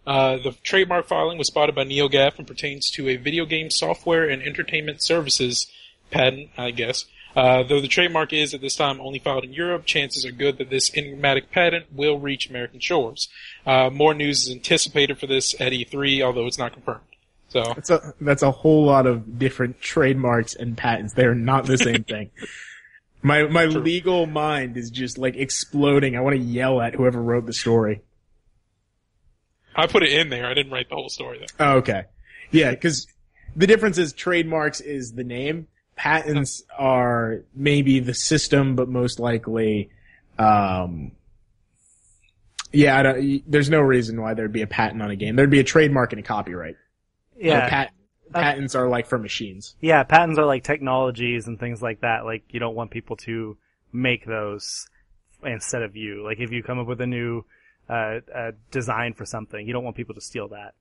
The trademark filing was spotted by NeoGAF and pertains to a video game software and entertainment services patent, I guess. Though the trademark is at this time only filed in Europe, chances are good that this enigmatic patent will reach American shores. More news is anticipated for this at E3, although it's not confirmed. So that's a whole lot of different trademarks and patents. They're not the same thing. My legal mind is just like exploding. I want to yell at whoever wrote the story. I put it in there. I didn't write the whole story though. Oh, okay. Yeah, because the difference is trademarks is the name. Patents are maybe the system, but most likely, there's no reason why there'd be a patent on a game. There'd be a trademark and a copyright. Yeah. Patents are like for machines. Yeah, patents are like technologies and things like that. Like, you don't want people to make those instead of you. Like, if you come up with a new design for something, you don't want people to steal that.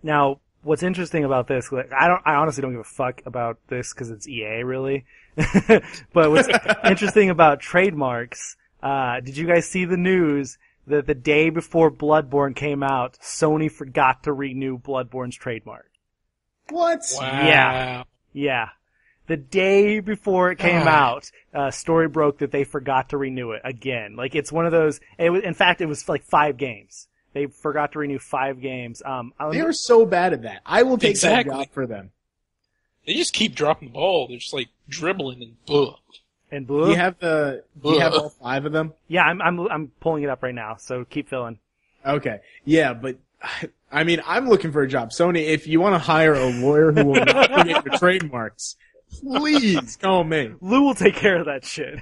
Now, what's interesting about this, like, I honestly don't give a fuck about this because it's EA, really. But what's interesting about trademarks, did you guys see the news that the day before Bloodborne came out, Sony forgot to renew Bloodborne's trademark? What? Wow. Yeah. The day before it came out, story broke that they forgot to renew it again. Like, it's one of those, in fact, it was like 5 games. They forgot to renew 5 games. They are so bad at that. I will take that Exactly. job for them. They just keep dropping the ball. They're just like dribbling and blah. And Blue? Do you have all 5 of them? Yeah, I'm pulling it up right now, so keep filling. Okay. Yeah, but I mean, I'm looking for a job. Sony, if you want to hire a lawyer who will not forget your trademarks, please call me. Lou will take care of that shit.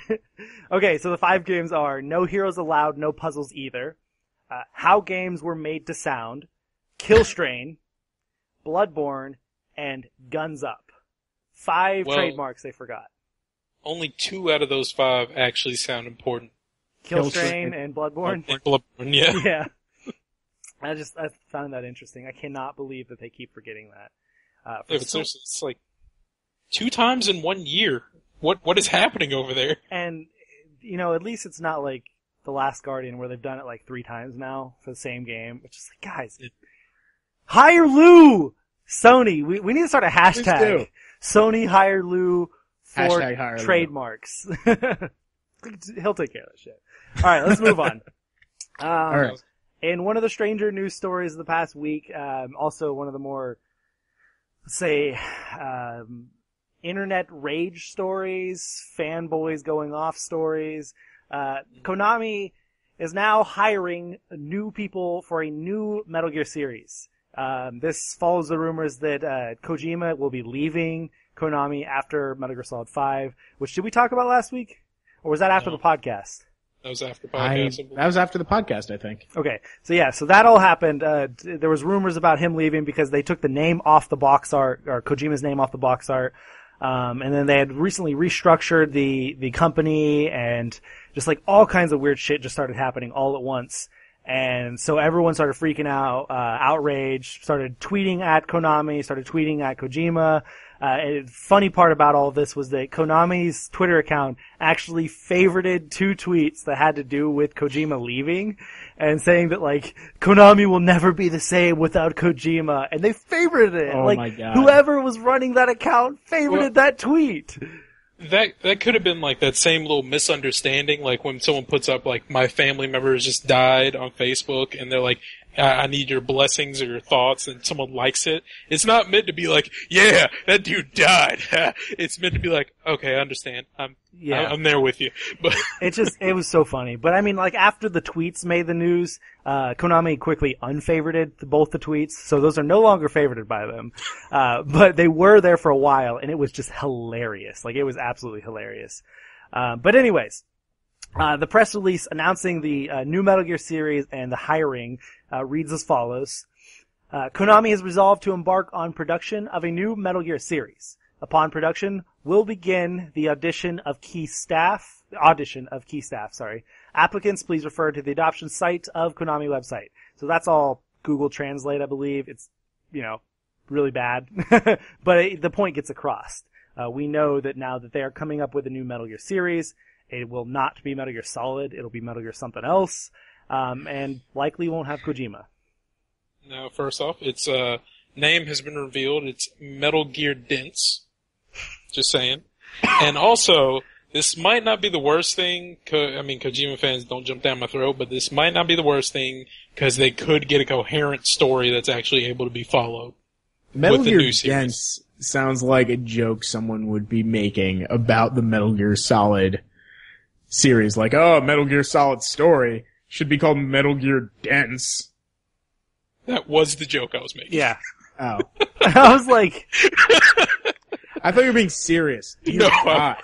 Okay, so the 5 games are No Heroes Allowed, No Puzzles Either, How Games Were Made to Sound, Killstrain, Bloodborne, and Guns Up. 5 trademarks they forgot. Only 2 out of those 5 actually sound important. Killstrain and Bloodborne? Bloodborne, yeah. Yeah. I found that interesting. I cannot believe that they keep forgetting that. But seriously, it's like 2 times in 1 year. What is happening over there? And, you know, at least it's not like The Last Guardian where they've done it like 3 times now for the same game. It's just like, guys, hire Lou! Sony, we need to start a hashtag. Sony hire Lou for hire trademarks. He'll take care of that shit. Alright, let's move on. All right. In one of the stranger news stories of the past week, also one of the more, let's say, internet rage stories, fanboys going off stories, Konami is now hiring new people for a new Metal Gear series. This follows the rumors that Kojima will be leaving Konami after Metal Gear Solid 5, which did we talk about last week? Or was that after the podcast? That was after the podcast. That was after the podcast, I think. Okay, so that all happened. There was rumors about him leaving because they took the name off the box art, or Kojima's name off the box art, and then they had recently restructured the company, and just like all kinds of weird shit just started happening all at once. And so everyone started freaking out, outraged, started tweeting at Konami, started tweeting at Kojima. And the funny part about all of this was that Konami's Twitter account actually favorited 2 tweets that had to do with Kojima leaving and saying that, like, Konami will never be the same without Kojima. And they favorited it. Oh, like, my God. Whoever was running that account favorited that tweet. That could have been like that same little misunderstanding, like when someone puts up like my family member has just died on Facebook and they're like, I need your blessings or your thoughts, and someone likes it. It's not meant to be like, yeah, that dude died. It's meant to be like, okay, I understand. I'm there with you. But it was so funny. But I mean, like, after the tweets made the news, Konami quickly unfavorited both the tweets, so those are no longer favorited by them. But they were there for a while, and it was just hilarious. Like, it was absolutely hilarious. But anyways, the press release announcing the new Metal Gear series and the hiring reads as follows. Konami has resolved to embark on production of a new Metal Gear series. Upon production, will begin the audition of key staff. Applicants, please refer to the adoption site of Konami website. So that's all Google Translate, I believe. It's, really bad. But the point gets across. We know that now that they are coming up with a new Metal Gear series. It will not be Metal Gear Solid. It'll be Metal Gear something else. And likely won't have Kojima. Now, first off, its name has been revealed. It's Metal Gear Dense. Just saying. And also, this might not be the worst thing. Kojima fans, don't jump down my throat, but this might not be the worst thing because they could get a coherent story that's actually able to be followed. Metal with the Gear new series. Dense sounds like a joke someone would be making about the Metal Gear Solid series. Like, oh, Metal Gear Solid story should be called Metal Gear Dense. That was the joke I was making. Yeah. Oh. I was like... I thought you were being serious. Dear No, God.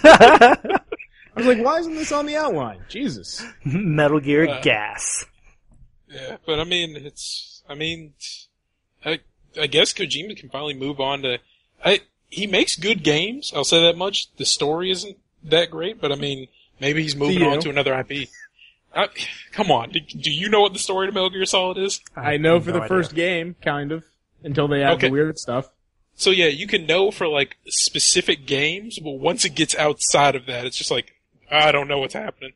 I I was like, why isn't this on the outline? Jesus. Metal Gear Gas. Yeah, but I guess Kojima can finally move on to... he makes good games, I'll say that much. The story isn't that great, but maybe he's moving on to another IP. Come on, do you know what the story to Metal Gear Solid is? I know for the first game, kind of, until they add the weird stuff. So yeah, you can know for like specific games, but once it gets outside of that, it's just like, I don't know what's happening.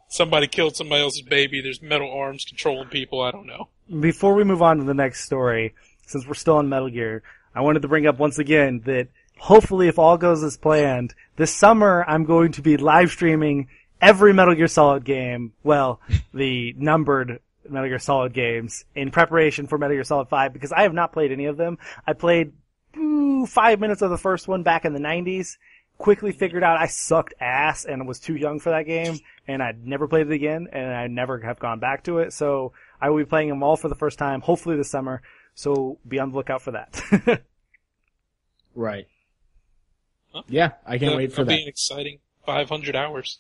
Somebody killed somebody else's baby, there's metal arms controlling people, I don't know. Before we move on to the next story, since we're still on Metal Gear, I wanted to bring up once again that hopefully if all goes as planned, this summer I'm going to be live streaming every Metal Gear Solid game, well, the numbered Metal Gear Solid games, in preparation for Metal Gear Solid 5, because I have not played any of them. I played 5 minutes of the first one back in the 90s, quickly figured out I sucked ass and was too young for that game, and I'd never played it again, and I never have gone back to it, so I will be playing them all for the first time, hopefully this summer, so be on the lookout for that. Right. Huh? Yeah, I can't wait for that. That'll be an exciting 500 hours.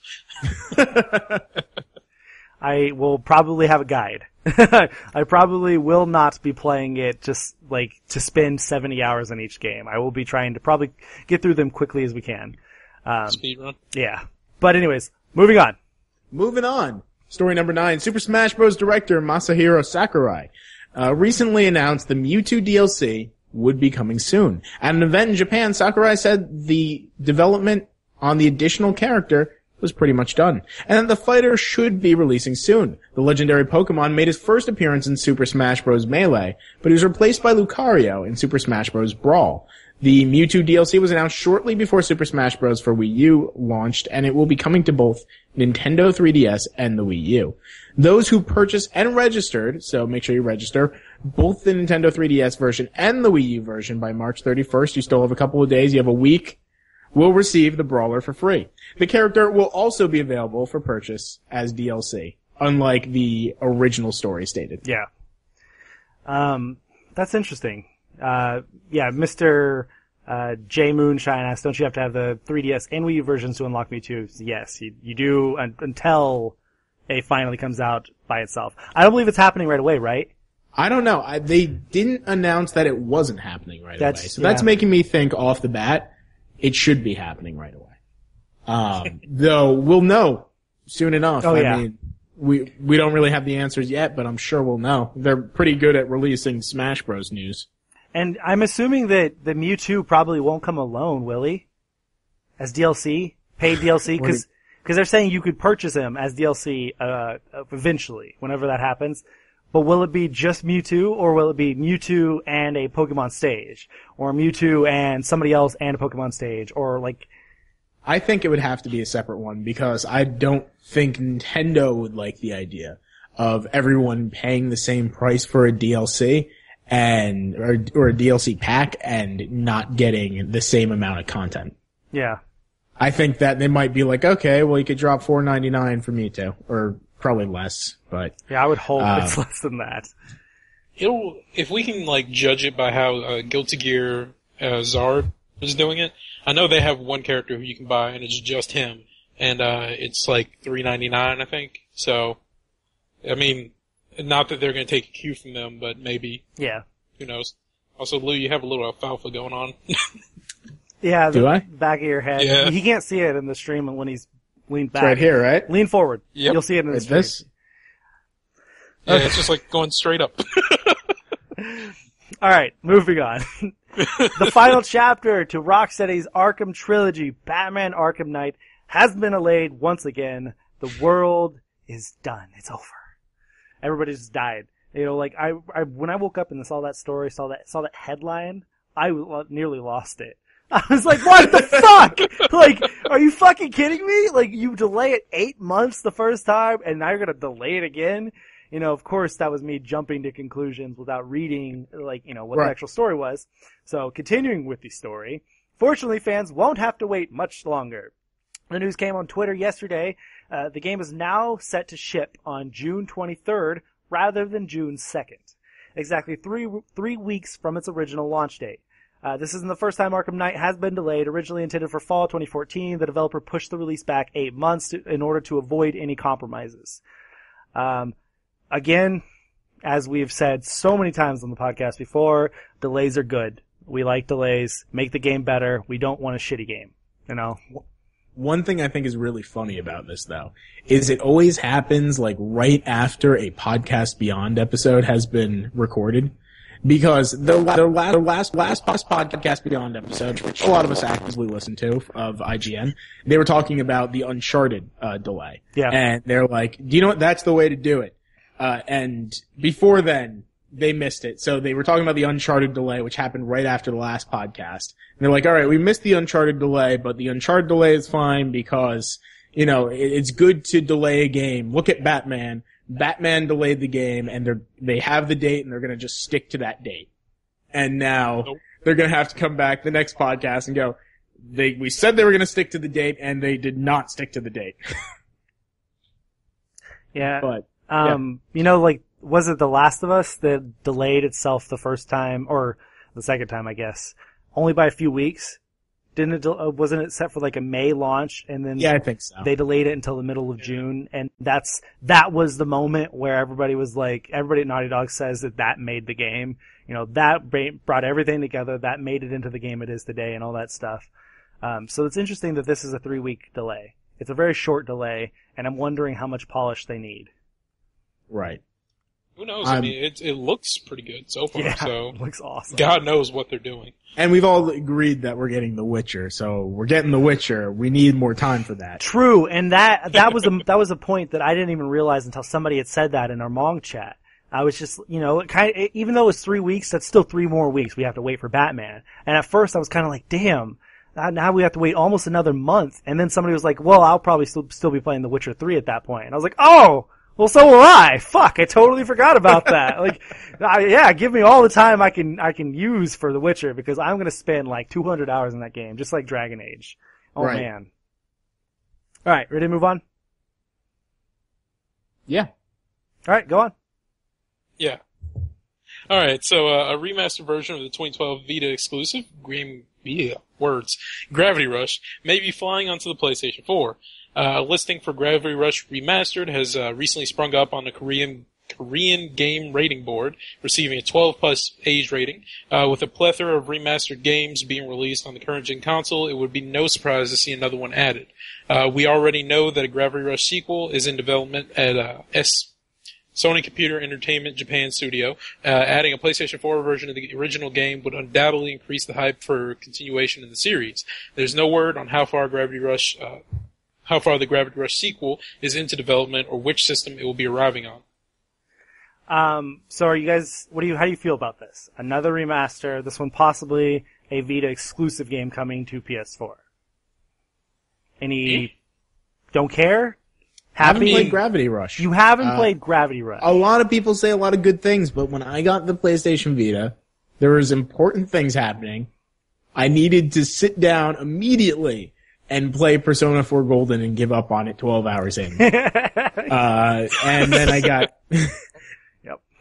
I will probably have a guide. I probably will not be playing it just like to spend 70 hours in each game. I will be trying to probably get through them quickly as we can. Speedrun. Yeah. But anyways, moving on. Moving on. Story number 9. Super Smash Bros. Director Masahiro Sakurai recently announced the MewTwo DLC would be coming soon. At an event in Japan, Sakurai said the development on the additional character was pretty much done, and that the fighter should be releasing soon. The legendary Pokemon made his first appearance in Super Smash Bros. Melee, but he was replaced by Lucario in Super Smash Bros. Brawl. The Mewtwo DLC was announced shortly before Super Smash Bros. For Wii U launched, and it will be coming to both Nintendo 3DS and the Wii U. Those who purchased and registered, so make sure you register, both the Nintendo 3DS version and the Wii U version by March 31st. You still have a couple of days. You have a week. Will receive the Brawler for free. The character will also be available for purchase as DLC, unlike the original story stated. Yeah. That's interesting. Mr. J Moonshine asks, don't you have to have the 3DS and Wii U versions to unlock Mewtwo? Yes, you do until it finally comes out by itself. I don't believe it's happening right away, right? I don't know. They didn't announce that it wasn't happening right away. So that's making me think off the bat it should be happening right away. Though we'll know soon enough. Oh, yeah. I mean, we don't really have the answers yet, but I'm sure we'll know. They're pretty good at releasing Smash Bros. News. And I'm assuming that the Mewtwo probably won't come alone, will he? As DLC? Paid DLC? Because they're saying you could purchase him as DLC eventually, whenever that happens. But will it be just Mewtwo, or will it be Mewtwo and a Pokemon stage? Or Mewtwo and somebody else and a Pokemon stage? Or like... I think it would have to be a separate one, because I don't think Nintendo would like the idea of everyone paying the same price for a DLC or a DLC pack and not getting the same amount of content. Yeah. I think that they might be like, okay, well you could drop $4.99 for Mewtwo, or probably less, but... Yeah, I would hope it's less than that. If we can like judge it by how Guilty Gear Zard is doing it, I know they have one character who you can buy and it's just him, and it's like $3.99 I think. So, I mean, not that they're going to take a cue from them, but maybe. Yeah. Who knows? Also, Lou, you have a little alfalfa going on. Yeah, Do I? Back of your head. Yeah. He can't see it in the stream when he's leaned back. It's right here, right? Lean forward. Yep. You'll see it in the Like stream. this? Yeah, it's just like going straight up. Alright, moving on. The final chapter to Rocksteady's Arkham trilogy, Batman Arkham Knight, has been delayed once again. The world is done. It's over. Everybody just died. You know, like I when I woke up and saw that story, saw that headline, I nearly lost it. I was like, what the fuck? Like, are you fucking kidding me? Like, you delay it 8 months the first time, and now you're gonna delay it again? You know, of course, that was me jumping to conclusions without reading, like, you know, what the actual story was. So, continuing with the story, fortunately, fans won't have to wait much longer. The news came on Twitter yesterday. The game is now set to ship on June 23rd rather than June 2nd. Exactly three weeks from its original launch date. This isn't the first time Arkham Knight has been delayed. Originally intended for fall 2014, the developer pushed the release back 8 months in order to avoid any compromises. Again, as we've said so many times on the podcast before, delays are good. We like delays. Make the game better. We don't want a shitty game. You know? One thing I think is really funny about this, though, is it always happens like right after a Podcast Beyond episode has been recorded. Because the last Podcast Beyond episode, which a lot of us actively listen to, of IGN, they were talking about the Uncharted delay. Yeah. And they're like, do you know what? That's the way to do it. And before then, they missed it. So they were talking about the Uncharted delay, which happened right after the last podcast. And they're like, all right, we missed the Uncharted delay, but the Uncharted delay is fine because, you know, it's good to delay a game. Look at Batman. Batman delayed the game, and they have the date, and they're going to just stick to that date. And now they're going to have to come back the next podcast and go, we said they were going to stick to the date, and they did not stick to the date. Yeah. But you know, like, was it The Last of Us that delayed itself the first time, or the second time, I guess, only by a few weeks? Wasn't it set for like a May launch, and then yeah, I think so. They delayed it until the middle of June, and that was the moment where everybody at Naughty Dog says that made the game. You know, that brought everything together, that made it into the game it is today, and all that stuff. So it's interesting that this is a 3-week delay. It's a very short delay, and I'm wondering how much polish they need. Right. Who knows? I mean, it looks pretty good so far. Yeah, so it looks awesome. God knows what they're doing. And we've all agreed that we're getting The Witcher, so we're getting The Witcher. We need more time for that. True, and that was a point that I didn't even realize until somebody had said that in our Mong chat. I was just, you know, even though it's 3 weeks, that's still 3 more weeks we have to wait for Batman. And at first I was kind of like, damn, now we have to wait almost another month. And then somebody was like, well, I'll probably still be playing The Witcher 3 at that point. And I was like, oh! Well, so will I. Fuck, I totally forgot about that. Like, yeah, give me all the time I can use for The Witcher, because I'm gonna spend like 200 hours in that game, just like Dragon Age. Oh right. Man. Alright, ready to move on? Yeah. Alright, go on. Yeah. Alright, so a remastered version of the 2012 Vita exclusive Gravity Rush may be flying onto the PlayStation 4. A listing for Gravity Rush Remastered has recently sprung up on the Korean game rating board, receiving a 12+ age rating. With a plethora of remastered games being released on the current-gen console, it would be no surprise to see another one added. We already know that a Gravity Rush sequel is in development at Sony Computer Entertainment Japan Studio. Adding a PlayStation 4 version of the original game would undoubtedly increase the hype for continuation in the series. There's no word on how far the Gravity Rush sequel is into development or which system it will be arriving on. So are you guys, how do you feel about this? Another remaster, this one possibly a Vita exclusive game coming to PS4. Don't care? Haven't played Gravity Rush. You haven't played Gravity Rush. A lot of people say a lot of good things, but when I got the PlayStation Vita, there was important things happening. I needed to sit down immediately and play Persona 4 Golden and give up on it 12 hours in. And then I got,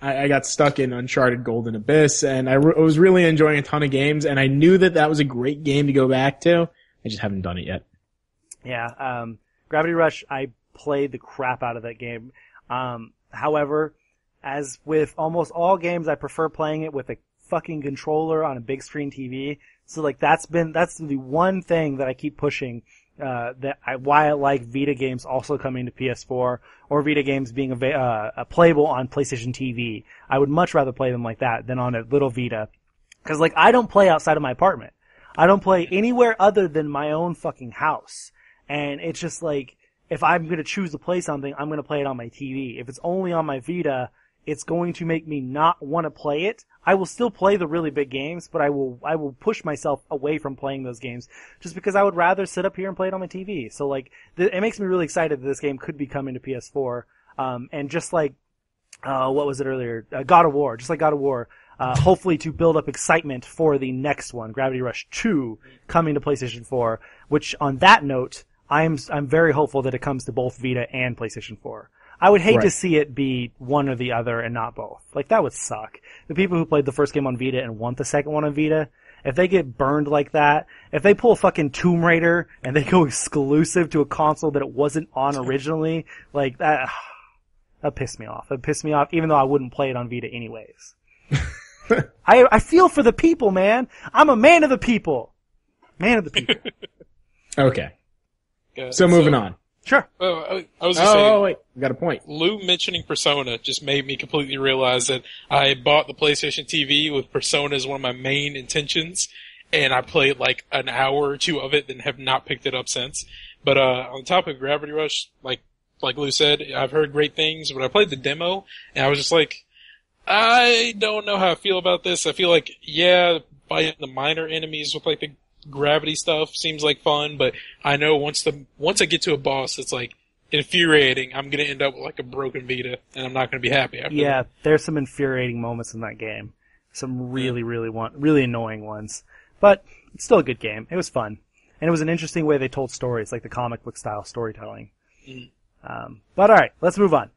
I got stuck in Uncharted Golden Abyss, and I was really enjoying a ton of games, and I knew that was a great game to go back to. I just haven't done it yet. Yeah, Gravity Rush, I played the crap out of that game. However, as with almost all games, I prefer playing it with a fucking controller on a big screen TV. So like that's the one thing that I keep pushing, why I like Vita games also coming to PS4 or Vita games being playable on PlayStation TV. I would much rather play them like that than on a little Vita. Cause like, I don't play outside of my apartment. I don't play anywhere other than my own fucking house. And it's just like, if I'm gonna choose to play something, I'm gonna play it on my TV. If it's only on my Vita, it's going to make me not want to play it. I will still play the really big games, but I will push myself away from playing those games just because I would rather sit up here and play it on my TV. So like, it makes me really excited that this game could be coming to PS4. And just like, what was it earlier? God of War, just like God of War, hopefully to build up excitement for the next one, Gravity Rush 2, coming to PlayStation 4, which on that note, I'm very hopeful that it comes to both Vita and PlayStation 4. I would hate to see it be one or the other and not both. Like, that would suck. The people who played the first game on Vita and want the second one on Vita, if they get burned like that, if they pull fucking Tomb Raider and they go exclusive to a console that it wasn't on originally, like, that pissed me off. It pissed me off, even though I wouldn't play it on Vita anyways. I feel for the people, man. I'm a man of the people. Man of the people. Okay. So moving on. Sure. I was gonna say. Oh, wait. I got a point. Lou mentioning Persona just made me completely realize that I bought the PlayStation TV with Persona as one of my main intentions, and I played like an hour or two of it, then have not picked it up since. But on the topic of Gravity Rush, like Lou said, I've heard great things, but I played the demo, and I was just like, I don't know how I feel about this. I feel like, yeah, fighting the minor enemies with like the gravity stuff seems like fun, but I know once I get to a boss, it's like infuriating. I'm gonna end up with like a broken Vita, and I'm not gonna be happy after that. There's some infuriating moments in that game. Some really annoying ones. But it's still a good game. It was fun. And it was an interesting way they told stories, like the comic book style storytelling. But alright, let's move on.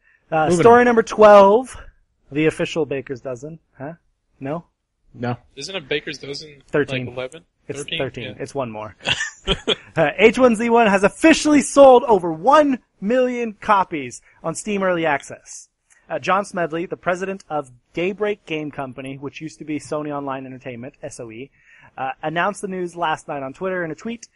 Story number 12, the official Baker's Dozen. Huh? No? No. Isn't a Baker's Dozen 13. like 11? It's 13. Yeah. It's one more. H1Z1 has officially sold over 1 million copies on Steam Early Access. John Smedley, the president of Daybreak Game Company, which used to be Sony Online Entertainment, SOE, announced the news last night on Twitter in a tweet,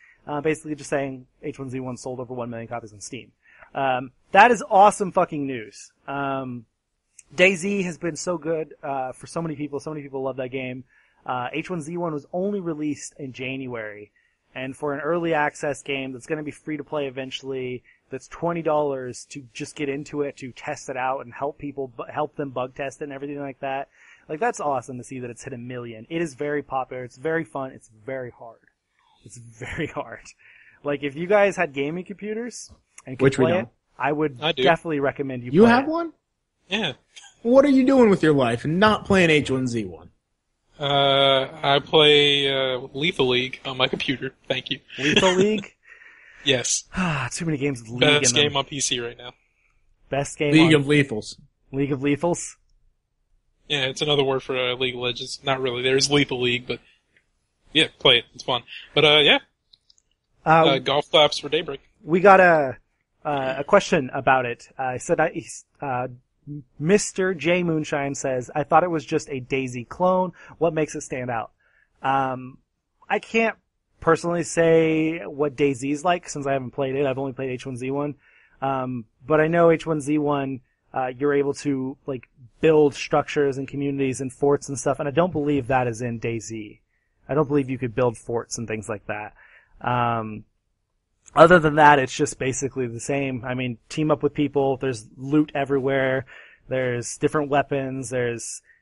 basically just saying H1Z1 sold over 1 million copies on Steam. That is awesome fucking news. DayZ has been so good for so many people. So many people love that game. H1Z1 was only released in January, and for an early access game that's going to be free to play eventually, that's $20 to just get into it, to test it out and help them bug test it and everything like that. Like, that's awesome to see that it's hit 1 million. It is very popular. It's very fun. It's very hard. It's very hard. Like, if you guys had gaming computers and could play it, I would definitely recommend you play it. You have one? Yeah. What are you doing with your life and not playing H1Z1? I play Lethal League on my computer. Thank you. Lethal League? Yes. Too many games with League in them. Best game on PC right now. Best game League of Lethals. League of Lethals? Yeah, it's another word for League of Legends. Not really. There's Lethal League, but yeah, play it. It's fun. But yeah. Golf claps for Daybreak. We got a question about it. Mr. J Moonshine says, I thought it was just a DayZ clone. What makes it stand out? I can't personally say what DayZ's like since I haven't played it. I've only played H1Z1. But I know H1Z1, you're able to like build structures and communities and forts and stuff, and I don't believe that is in DayZ. I don't believe you could build forts and things like that. Other than that, it's just basically the same. I mean, team up with people. There's loot everywhere. There's different weapons.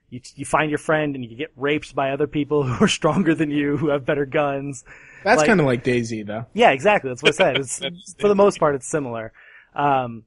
You find your friend and you get raped by other people who are stronger than you, who have better guns. That's kind of like DayZ, though. Yeah, exactly. That's what I said. For the most part, it's similar. In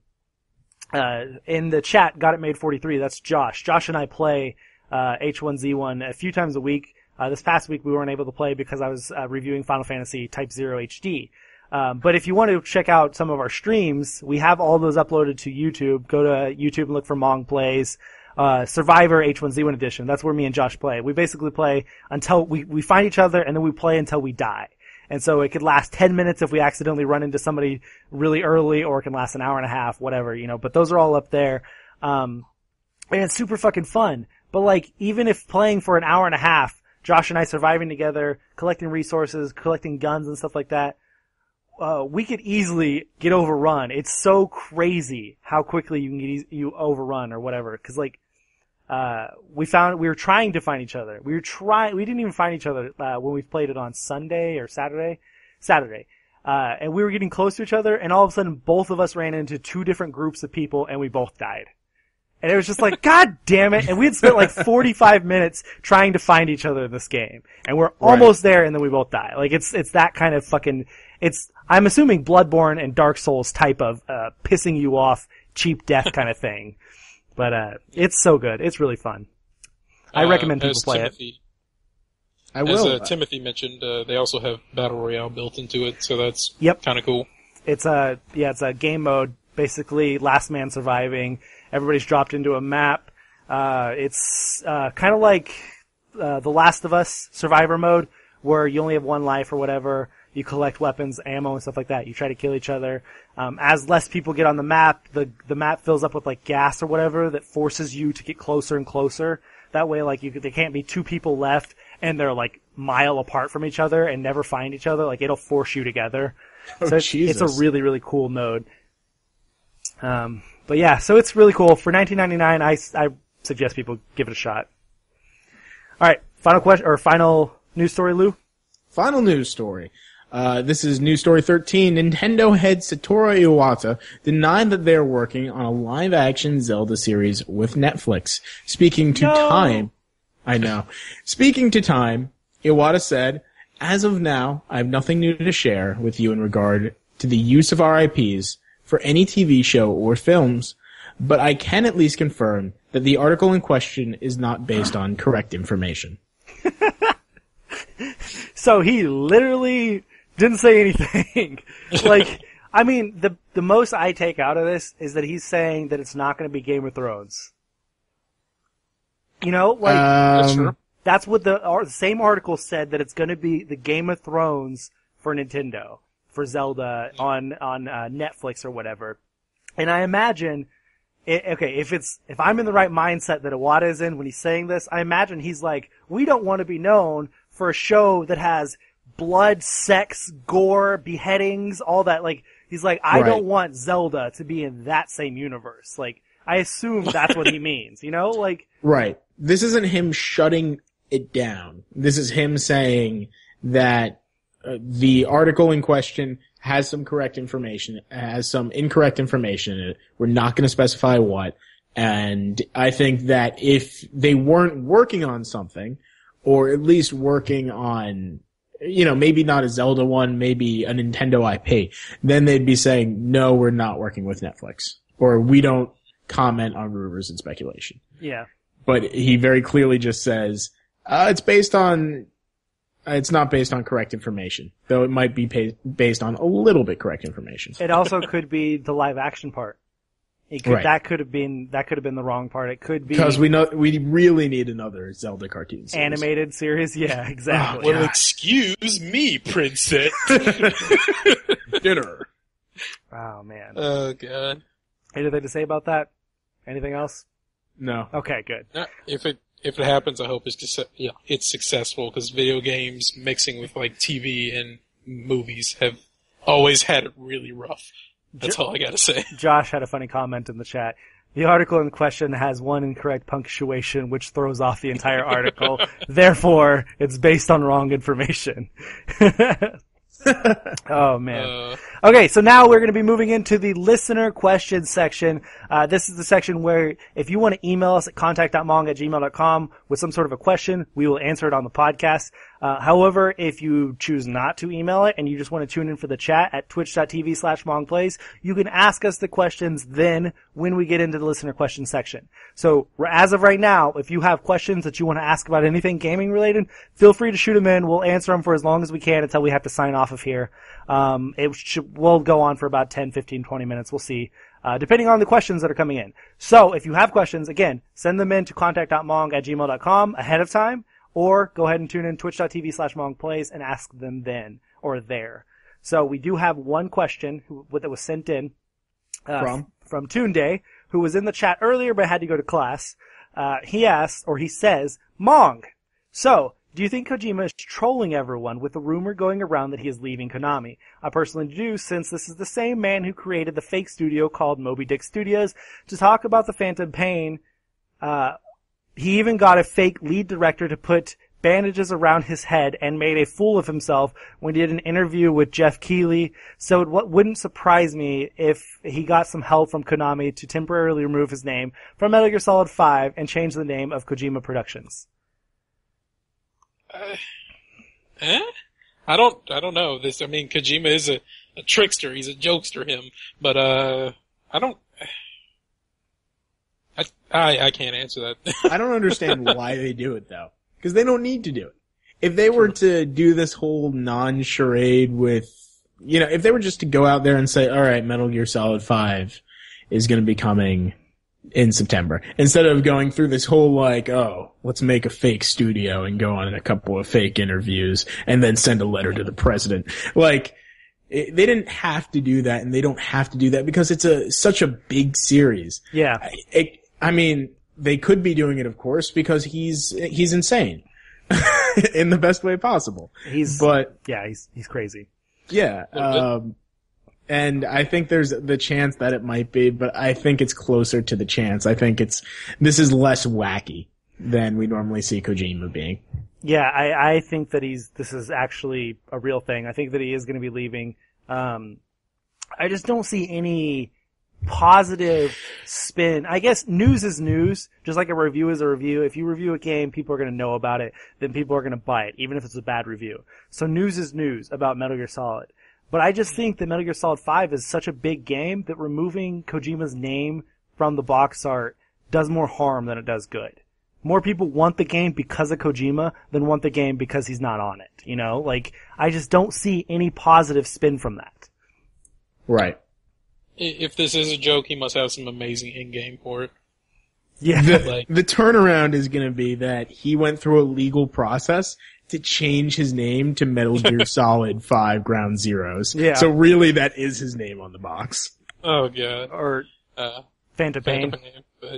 the chat, Got It Made 43, that's Josh. Josh and I play H1Z1 a few times a week. This past week we weren't able to play because I was reviewing Final Fantasy Type 0 HD. But if you want to check out some of our streams, we have all those uploaded to YouTube. Go to YouTube and look for Mong Plays, Survivor H1Z1 Edition. That's where me and Josh play. We basically play until we find each other, and then we play until we die. And so it could last 10 minutes if we accidentally run into somebody really early, or it can last an hour and a half, whatever, but those are all up there. And it's super fucking fun. But like, even if playing for an hour and a half, Josh and I surviving together, collecting resources, collecting guns and stuff like that, we could easily get overrun. It's so crazy how quickly you can get you overrun or whatever. Cause like, we were trying to find each other. We didn't even find each other, when we played it on Sunday or Saturday. And we were getting close to each other, and all of a sudden both of us ran into two different groups of people, and we both died. And it was just like, God damn it. And we had spent like 45 minutes trying to find each other in this game. And we're almost there, and then we both die. Like, it's that kind of fucking, I'm assuming Bloodborne and Dark Souls type of, pissing you off, cheap death kind of thing. But, it's so good. It's really fun. I recommend people play it. I will. As Timothy mentioned, they also have Battle Royale built into it, so that's kind of cool. It's a game mode, basically last man surviving. Everybody's dropped into a map. It's kind of like The Last of Us survivor mode, where you only have one life or whatever. You collect weapons, ammo, and stuff like that. You try to kill each other. As less people get on the map, the map fills up with like gas or whatever that forces you to get closer and closer. That way, like there can't be two people left and they're like mile apart from each other and never find each other. Like it'll force you together. So it's a really, really cool mode. But yeah, so it's really cool. For $19.99, I suggest people give it a shot. All right, final question or final news story, Lou. Final news story. This is news story 13. Nintendo head Satoru Iwata denied that they're working on a live-action Zelda series with Netflix. Speaking to Time, Iwata said, "As of now, I have nothing new to share with you in regard to the use of our IPs for any TV show or films, but I can at least confirm that the article in question is not based on correct information." So he literally didn't say anything. Like, I mean, the most I take out of this is that he's saying that it's not going to be Game of Thrones. You know, like, that's what the same article said, that it's going to be the Game of Thrones for Nintendo, for Zelda on Netflix or whatever. And I imagine, if I'm in the right mindset that Iwata is in when he's saying this, I imagine he's like, we don't want to be known for a show that has blood, sex, gore, beheadings, all that. Like, he's like, I don't want Zelda to be in that same universe. Like, I assume that's what he means, you know? Like, right. This isn't him shutting it down. This is him saying that the article in question has some correct information, has some incorrect information in it. We're not going to specify what. And I think that if they weren't working on something, or at least working on, you know, maybe not a Zelda one, maybe a Nintendo IP, then they'd be saying, no, we're not working with Netflix. Or we don't comment on rumors and speculation. Yeah. But he very clearly just says, it's not based on correct information. Though it might be based on a little bit correct information. It also could be the live action part. That could have been the wrong part. It could be because we really need another Zelda cartoon series. Animated series. Yeah, exactly. Well, excuse me, princess. Dinner. Oh man. Oh god. Anything to say about that? Anything else? No. Okay, good. If it happens, I hope it's successful, because video games mixing with like TV and movies have always had it really rough. That's all I gotta say. Josh had a funny comment in the chat. The article in question has one incorrect punctuation, which throws off the entire article. Therefore, it's based on wrong information. Oh man. Okay, so now we're going to be moving into the listener questions section. This is the section where if you want to email us at contact.mong@gmail.com with some sort of a question, we will answer it on the podcast. However, if you choose not to email it and you just want to tune in for the chat at twitch.tv/mongplays, you can ask us the questions then when we get into the listener question section. So as of right now, if you have questions that you want to ask about anything gaming related, feel free to shoot them in. We'll answer them for as long as we can until we have to sign off of here. We'll go on for about 10, 15, 20 minutes. We'll see. Depending on the questions that are coming in. So if you have questions, again, send them in to contact.mong@gmail.com ahead of time, or go ahead and tune in twitch.tv/mongplays and ask them then, or there. So we do have one question that was sent in, from Toonday, who was in the chat earlier but had to go to class. He asks, or he says, Mong, so, do you think Kojima is trolling everyone with the rumor going around that he is leaving Konami? I personally do, since this is the same man who created the fake studio called Moby Dick Studios to talk about the Phantom Pain, he even got a fake lead director to put bandages around his head and made a fool of himself when he did an interview with Jeff Keighley. So it wouldn't surprise me if he got some help from Konami to temporarily remove his name from Metal Gear Solid 5 and change the name of Kojima Productions. I don't know. Kojima is a trickster. He's a jokester, him. But, I can't answer that. I don't understand why they do it, though. Because they don't need to do it. If they were to do this whole non-charade with, if they were just to go out there and say, alright, Metal Gear Solid 5 is gonna be coming in September. Instead of going through this whole let's make a fake studio and go on a couple of fake interviews and then send a letter to the president. They didn't have to do that, and they don't have to do that because it's such a big series. Yeah. They could be doing it, of course, because he's insane. In the best way possible. He's crazy. Yeah. And I think there's the chance that it might be, but I think it's closer to the chance. I think this is less wacky than we normally see Kojima being. Yeah, I think that this is actually a real thing. I think that he is going to be leaving. I just don't see any positive spin. I guess news is news, just like a review is a review. If you review a game, people are going to know about it, then people are going to buy it, even if it's a bad review. So news is news about Metal Gear Solid. But I just think that Metal Gear Solid 5 is such a big game that removing Kojima's name from the box art does more harm than it does good. More people want the game because of Kojima than want the game because he's not on it, I just don't see any positive spin from that. Right. If this is a joke, he must have some amazing in-game for it. Yeah. The turnaround is going to be that he went through a legal process to change his name to Metal Gear Solid 5 Ground Zeroes. Yeah. So really that is his name on the box. Oh, God. Or Phantom Pain.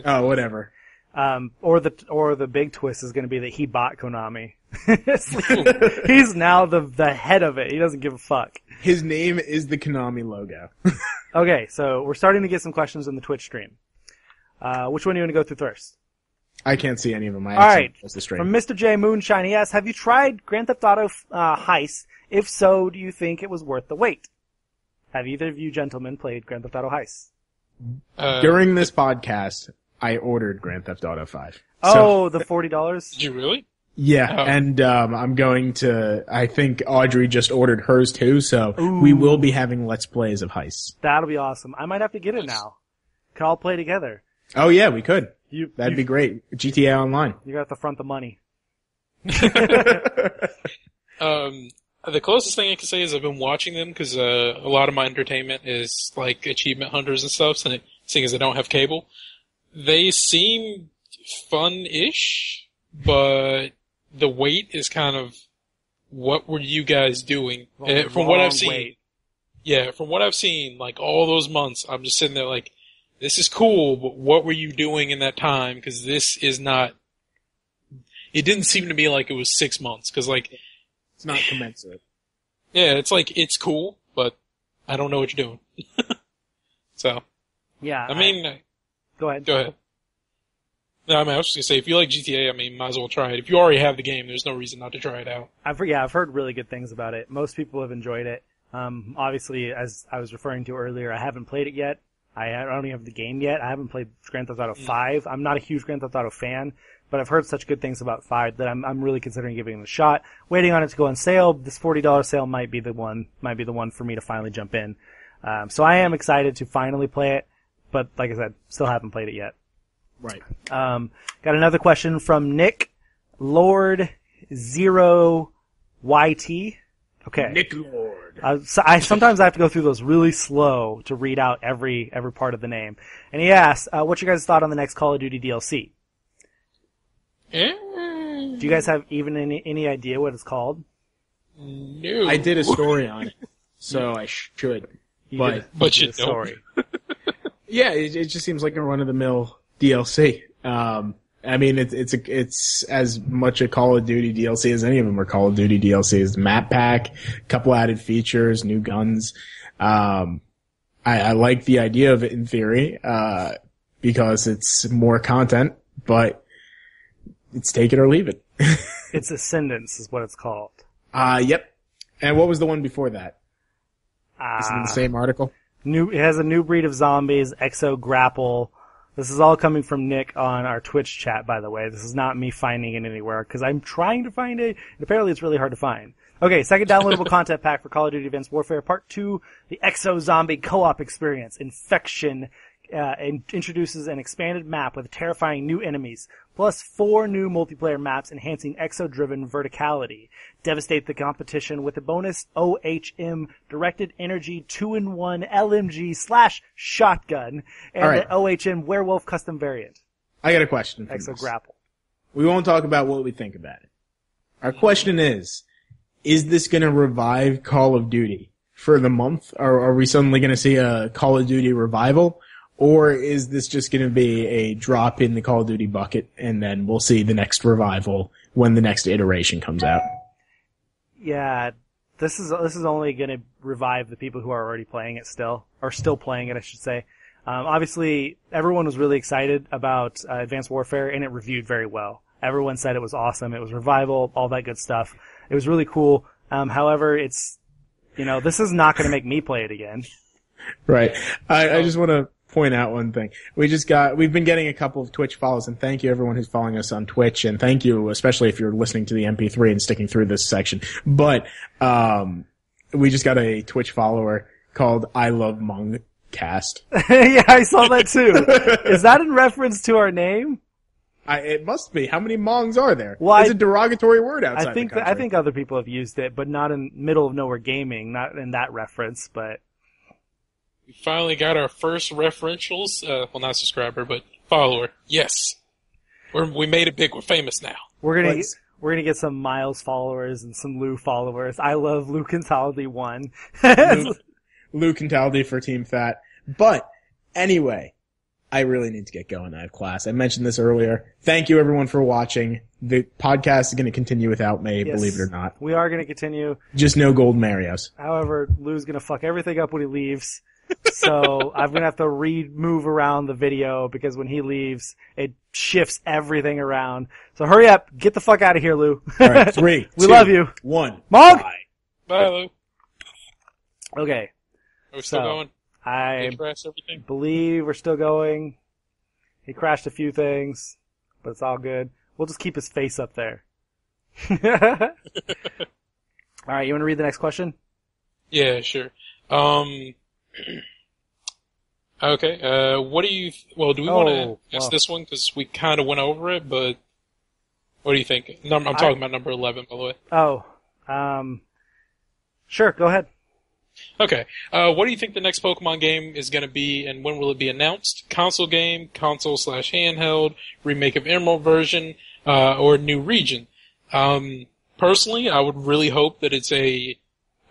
Oh, whatever. Or the big twist is going to be that he bought Konami. He's now the head of it. He doesn't give a fuck. His name is the Konami logo. Okay, so we're starting to get some questions in the Twitch stream. Which one do you want to go through first? I can't see any of them. All right. From Mr. J Moonshine, he asks, have you tried Grand Theft Auto Heist? If so, do you think it was worth the wait? Have either of you gentlemen played Grand Theft Auto Heist? During this podcast, I ordered Grand Theft Auto 5. Oh, the $40? Did you really? Yeah, and I'm going to, I think Audrey just ordered hers too, so we will be having Let's Plays of Heists. That'll be awesome. I might have to get it now. Could all play together. Oh yeah, we could. That'd be great. GTA Online. You got to front the money. The closest thing I can say is I've been watching them because a lot of my entertainment is like achievement hunters and stuff, seeing as I don't have cable. They seem fun-ish, but the wait is kind of, what were you guys doing? From what I've seen. Yeah, from what I've seen, like all those months, I'm just sitting there like, this is cool, but what were you doing in that time? Because this is not, it didn't seem to me like it was 6 months, because like, it's not commensurate. Yeah, it's like, it's cool, but I don't know what you're doing. So. Yeah. Go ahead. No, I was just gonna say, if you like GTA, might as well try it. If you already have the game, there's no reason not to try it out. I've heard really good things about it. Most people have enjoyed it. Obviously, as I was referring to earlier, I haven't played it yet. I don't even have the game yet. I haven't played Grand Theft Auto 5. I'm not a huge Grand Theft Auto fan, but I've heard such good things about 5 that I'm really considering giving it a shot. Waiting on it to go on sale. This $40 sale might be the one for me to finally jump in. So I am excited to finally play it, but like I said, still haven't played it yet. Right. Got another question from Nick Lord 0YT. Okay. Nick Lord. So sometimes I have to go through those really slow to read out every part of the name. And he asks, what's your guys' thought on the next Call of Duty DLC? Do you guys have even any idea what it's called? No. I did a story on it, so I should. But you don't. Yeah, it just seems like a run-of-the-mill DLC. It's as much a Call of Duty DLC as any of them are Call of Duty DLCs. Map pack, couple added features, new guns. I like the idea of it in theory, because it's more content, but it's take it or leave it. It's Ascendance is what it's called. Yep. And what was the one before that? Is it in the same article? It has a new breed of zombies, Exo Grapple. This is all coming from Nick on our Twitch chat, by the way. This is not me finding it anywhere, because I'm trying to find it, and apparently it's really hard to find. Okay, second downloadable content pack for Call of Duty Advanced Warfare Part 2, the Exo Zombie Co-op Experience, Infection, introduces an expanded map with terrifying new enemies, plus 4 new multiplayer maps enhancing exo-driven verticality. Devastate the competition with a bonus OHM Directed Energy 2-in-1 LMG / shotgun and right. the OHM Werewolf custom variant. I got a question. Exo Grapple. We won't talk about what we think about it. Our question is this going to revive Call of Duty for the month? Or are we suddenly going to see a Call of Duty revival? Or is this just going to be a drop in the Call of Duty bucket, and then we'll see the next revival when the next iteration comes out? Yeah, this is only going to revive the people who are already playing it still, or still playing it, I should say. Obviously, everyone was really excited about Advanced Warfare, and it reviewed very well. Everyone said it was awesome. It was revival, all that good stuff. It was really cool. However, it's, this is not going to make me play it again. Right. I just want to point out one thing. We've been getting a couple of Twitch follows, and thank you everyone who's following us on Twitch, and thank you especially if you're listening to the MP3 and sticking through this section. But, we just got a Twitch follower called I Love MONG Cast. Yeah, I saw that too. Is that in reference to our name? It must be. How many Mongs are there? Well, it's a derogatory word outside the country. I think other people have used it, but not in middle of nowhere gaming, not in that reference, but. We finally got our first referentials. Well, not subscriber, but follower. Yes. We made it big. We're famous now. We're gonna get some Miles followers and some Lou followers. I love Lou Cantaldi 1. Lou Cantaldi for Team Fat. But, anyway, I really need to get going. I have class. I mentioned this earlier. Thank you everyone for watching. The podcast is going to continue without me, Yes, believe it or not. We are going to continue. Just no gold Marios. However, Lou's going to fuck everything up when he leaves. So I'm going to have to move around the video because when he leaves, it shifts everything around. So hurry up. Get the fuck out of here, Lou. All right, 3, We 2, love you. 1. Mog! Bye. Bye, Lou. Okay. Are we still going? I Crash everything? believe we're still going. He crashed a few things, but it's all good. We'll just keep his face up there. All right, you want to read the next question? Yeah, sure. Okay, what do you, do we want to ask this one? Because we kind of went over it, but what do you think? I'm talking about number 11, by the way. Sure, go ahead. Okay, what do you think the next Pokemon game is going to be, and when will it be announced? Console game, console/handheld, remake of Emerald version, or new region? Personally, I would really hope that it's a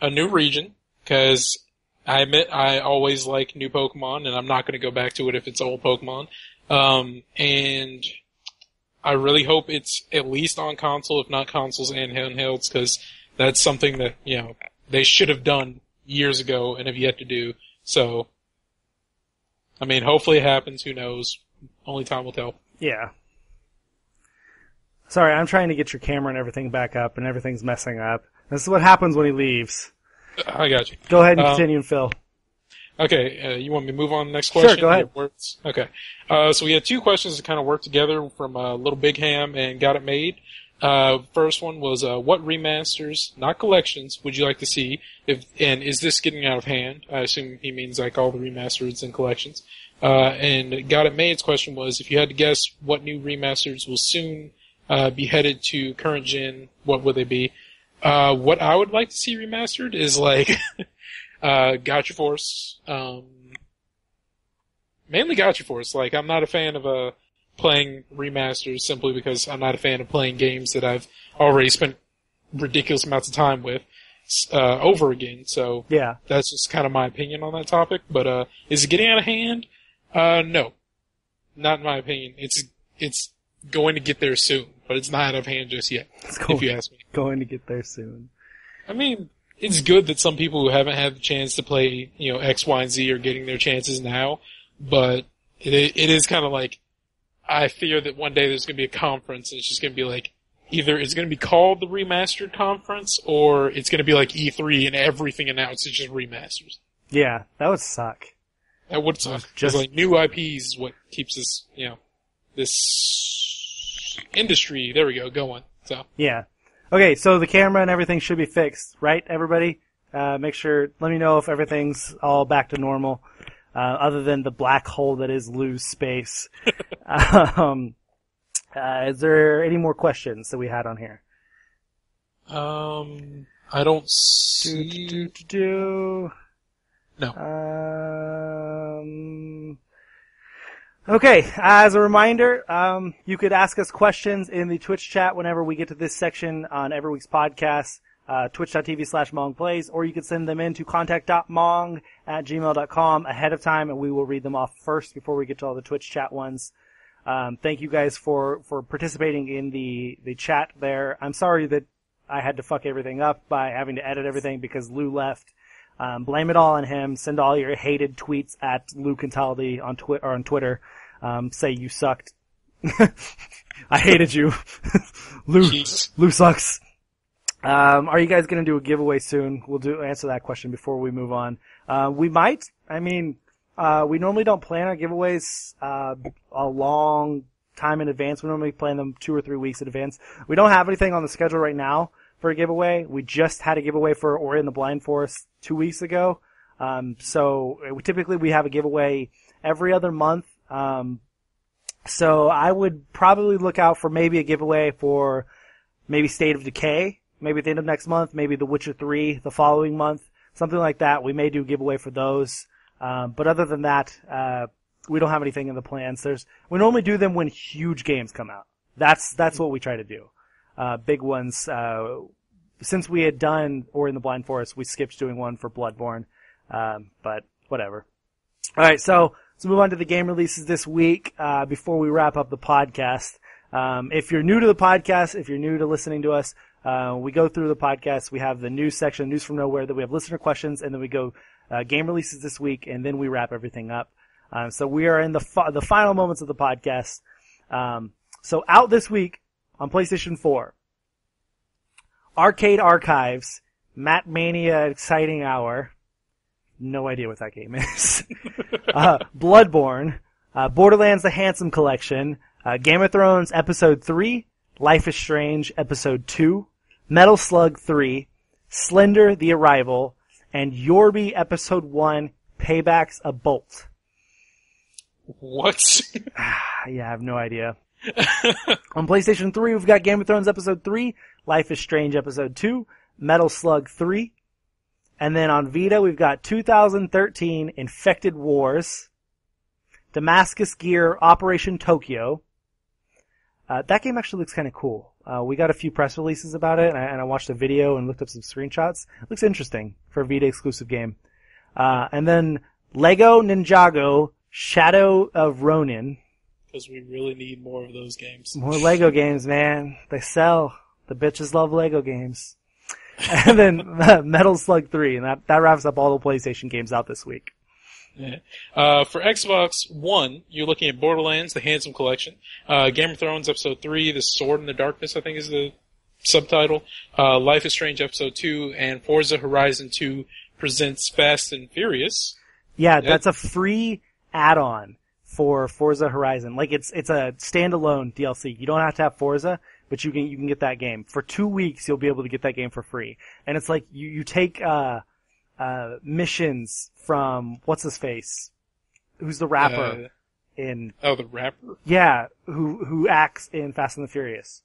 new region, because I admit I always like new Pokemon, and I'm not going to go back to it if it's old Pokemon. And I really hope it's at least on console, if not consoles and handhelds, because that's something that, they should have done years ago and have yet to do. So, I mean, hopefully it happens. Who knows? Only time will tell. Yeah. Sorry, I'm trying to get your camera and everything back up, and everything's messing up. This is what happens when he leaves. I got you. Go ahead and continue, Phil. Okay, you want me to move on to the next question? Sure, go ahead. Okay. So we had 2 questions that kind of worked together from Little Big Ham and Got It Made. First one was, what remasters, not collections, would you like to see? And is this getting out of hand? I assume he means like all the remasters and collections. And Got It Made's question was, if you had to guess what new remasters will soon be headed to current gen, what would they be? What I would like to see remastered is like, Gotcha Force, mainly Gotcha Force. Like, I'm not a fan of, playing remasters simply because I'm not a fan of playing games that I've already spent ridiculous amounts of time with, over again. So, Yeah. that's just kind of my opinion on that topic. But, is it getting out of hand? No. Not in my opinion. It's going to get there soon, but it's not out of hand just yet, if you ask me. Going to get there soon. I mean, it's good that some people who haven't had the chance to play, X, Y, and Z are getting their chances now, but it is kind of like, I fear that one day there's going to be a conference and it's just going to be like, either it's going to be called the Remastered Conference or it's going to be like E3 and everything announced is just remasters. Yeah, that would suck. That would suck. Just like new IPs is what keeps this, this industry, there we go, going. So. Yeah. Okay, so the camera and everything should be fixed, right, everybody? Make sure, let me know if everything's all back to normal, other than the black hole that is lose space. Is there any more questions that we had on here? I don't see. No. Okay, as a reminder, you could ask us questions in the Twitch chat whenever we get to this section on every week's podcast, twitch.tv/mongplays, or you could send them in to contact.mong@gmail.com ahead of time, and we will read them off first before we get to all the Twitch chat ones. Thank you guys for participating in the chat there. I'm sorry that I had to fuck everything up by having to edit everything because Lou left. Blame it all on him. Send all your hated tweets at Lou Cantaldi on Twitter. Say you sucked. I hated you. Lou sucks. Are you guys gonna do a giveaway soon? We'll answer that question before we move on. We might. I mean, we normally don't plan our giveaways, a long time in advance. We normally plan them 2 or 3 weeks in advance. We don't have anything on the schedule right now for a giveaway. We just had a giveaway for Ori and the Blind Forest 2 weeks ago. So typically we have a giveaway every other month. So I would probably look out for maybe a giveaway for maybe State of Decay, maybe at the end of next month, maybe The Witcher 3 the following month, something like that. We may do a giveaway for those. But other than that, we don't have anything in the plans. We normally do them when huge games come out. That's what we try to do. Big ones, since we had done Ori and the Blind Forest, we skipped doing one for Bloodborne. But whatever. Alright, so let's move on to the game releases this week, before we wrap up the podcast. If you're new to the podcast, if you're new to listening to us, we go through the podcast. We have the news section, news from nowhere, that we have listener questions, and then we go game releases this week, and then we wrap everything up. So we are in the final moments of the podcast. So out this week on PlayStation 4, Arcade Archives, Matt Mania Exciting Hour. No idea what that game is. Bloodborne, Borderlands: The Handsome Collection, Game of Thrones Episode 3, Life is Strange Episode 2, Metal Slug 3, Slender: The Arrival, and Yorby Episode 1, Payback's a Bolt. What? Yeah, I have no idea. On PlayStation 3, we've got Game of Thrones Episode 3, Life is Strange Episode 2, Metal Slug 3, and then on Vita, we've got 2013 Infected Wars, Damascus Gear Operation Tokyo. That game actually looks kind of cool. We got a few press releases about it, and I watched a video and looked up some screenshots. It looks interesting for a Vita exclusive game. And then Lego Ninjago Shadow of Ronin. Because we really need more of those games. More Lego games, man. They sell. The bitches love Lego games. And then Metal Slug 3, and that wraps up all the PlayStation games out this week. Yeah. For Xbox One, you're looking at Borderlands: The Handsome Collection, Game of Thrones Episode 3, The Sword in the Darkness, I think is the subtitle, Life is Strange Episode 2, and Forza Horizon 2 presents Fast and Furious. Yeah, that's a free add-on for Forza Horizon. Like it's a standalone DLC. You don't have to have Forza, but you can get that game. For 2 weeks, you'll be able to get that game for free. And it's like you take missions from what's his face? Who's the rapper in? Oh, the rapper? Yeah, who acts in Fast and the Furious?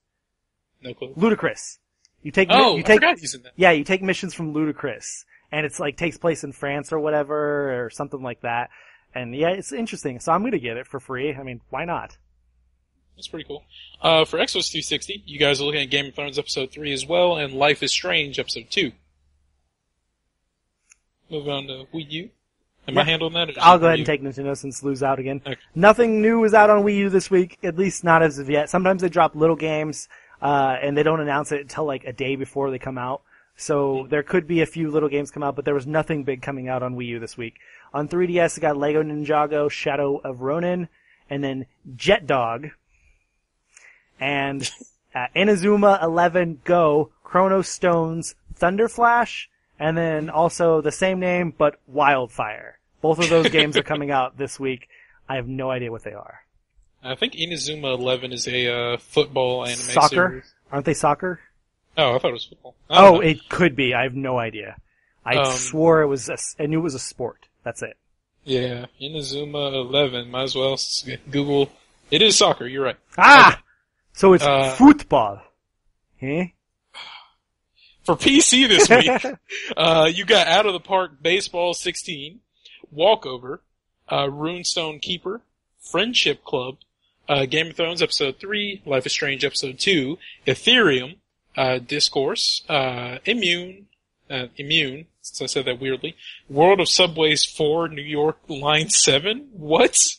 No clue. Ludacris. I forgot he's in that. Yeah, you take missions from Ludacris, and it's like takes place in France or whatever, or something like that. And yeah, it's interesting. So I'm gonna get it for free. I mean, why not? That's pretty cool. For Xbox 360, you guys are looking at Game of Thrones Episode 3 as well, and Life is Strange Episode 2. Moving on to Wii U. Am I handling that? I'll go ahead and take Nintendo since Lou's out again. Okay. Nothing new is out on Wii U this week, at least not as of yet. Sometimes they drop little games, and they don't announce it until like a day before they come out. So there could be a few little games come out, but there was nothing big coming out on Wii U this week. On 3DS, I got Lego Ninjago Shadow of Ronin, and then Jet Dog, and Inazuma 11 Go, Chrono Stones, Thunder Flash, and then also the same name but Wildfire. Both of those games are coming out this week. I have no idea what they are. I think Inazuma 11 is a football anime Soccer? series. Aren't they soccer? Oh, I thought it was football. I don't know. It could be. I have no idea. I swore it was I knew it was a sport. That's it. Yeah, Inazuma 11. Might as well Google. It is soccer. You're right. Ah! So it's football. Eh? For PC this week, you got Out of the Park Baseball 16, Walkover, Runestone Keeper, Friendship Club, Game of Thrones Episode 3, Life is Strange Episode 2, Ethereum, Discourse, Immune, since I said that weirdly, World of Subways 4, New York Line 7, what?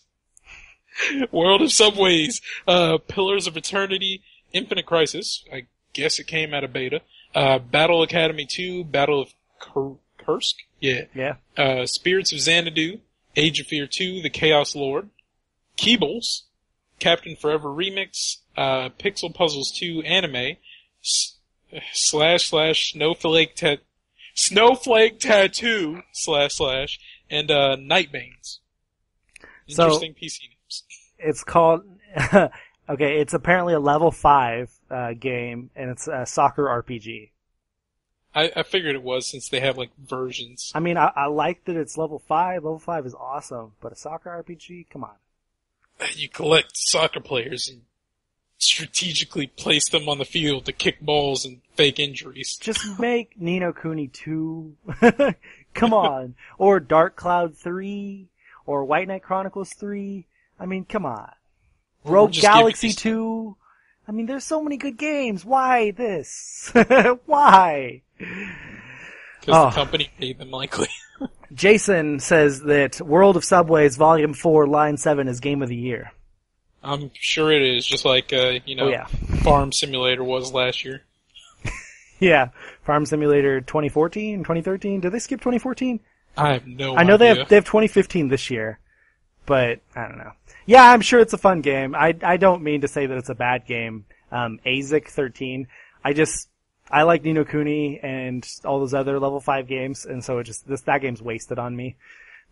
World of Subways, Pillars of Eternity, Infinite Crisis, I guess it came out of beta, Battle Academy 2, Battle of Kursk, yeah. Spirits of Xanadu, Age of Fear 2, The Chaos Lord, Keebles, Captain Forever Remix, Pixel Puzzles 2 Anime, / Snowflake Tattoo / and Nightbanes. Interesting PC names. It's called okay, it's apparently a level 5 game, and it's a soccer RPG. I figured it was, since they have like versions. I mean, I like that it's level 5. Level 5 is awesome, but a soccer RPG? Come on. You collect soccer players and strategically place them on the field to kick balls and fake injuries. Just make Ni no Kuni 2. Come on. Or Dark Cloud 3. Or White Knight Chronicles 3. I mean, come on. Rogue Galaxy 2. I mean, there's so many good games. Why this? Why? Because the company paid them, likely. Jason says that World of Subways Volume 4, Line 7 is Game of the Year. I'm sure it is, just like, Farm Simulator was last year. Yeah. Farm Simulator 2014, 2013. Did they skip 2014? I have no idea. I know they have 2015 this year, but I don't know. Yeah, I'm sure it's a fun game. I don't mean to say that it's a bad game. AZIC 13. I like Ni no Kuni and all those other level 5 games, and so that game's wasted on me.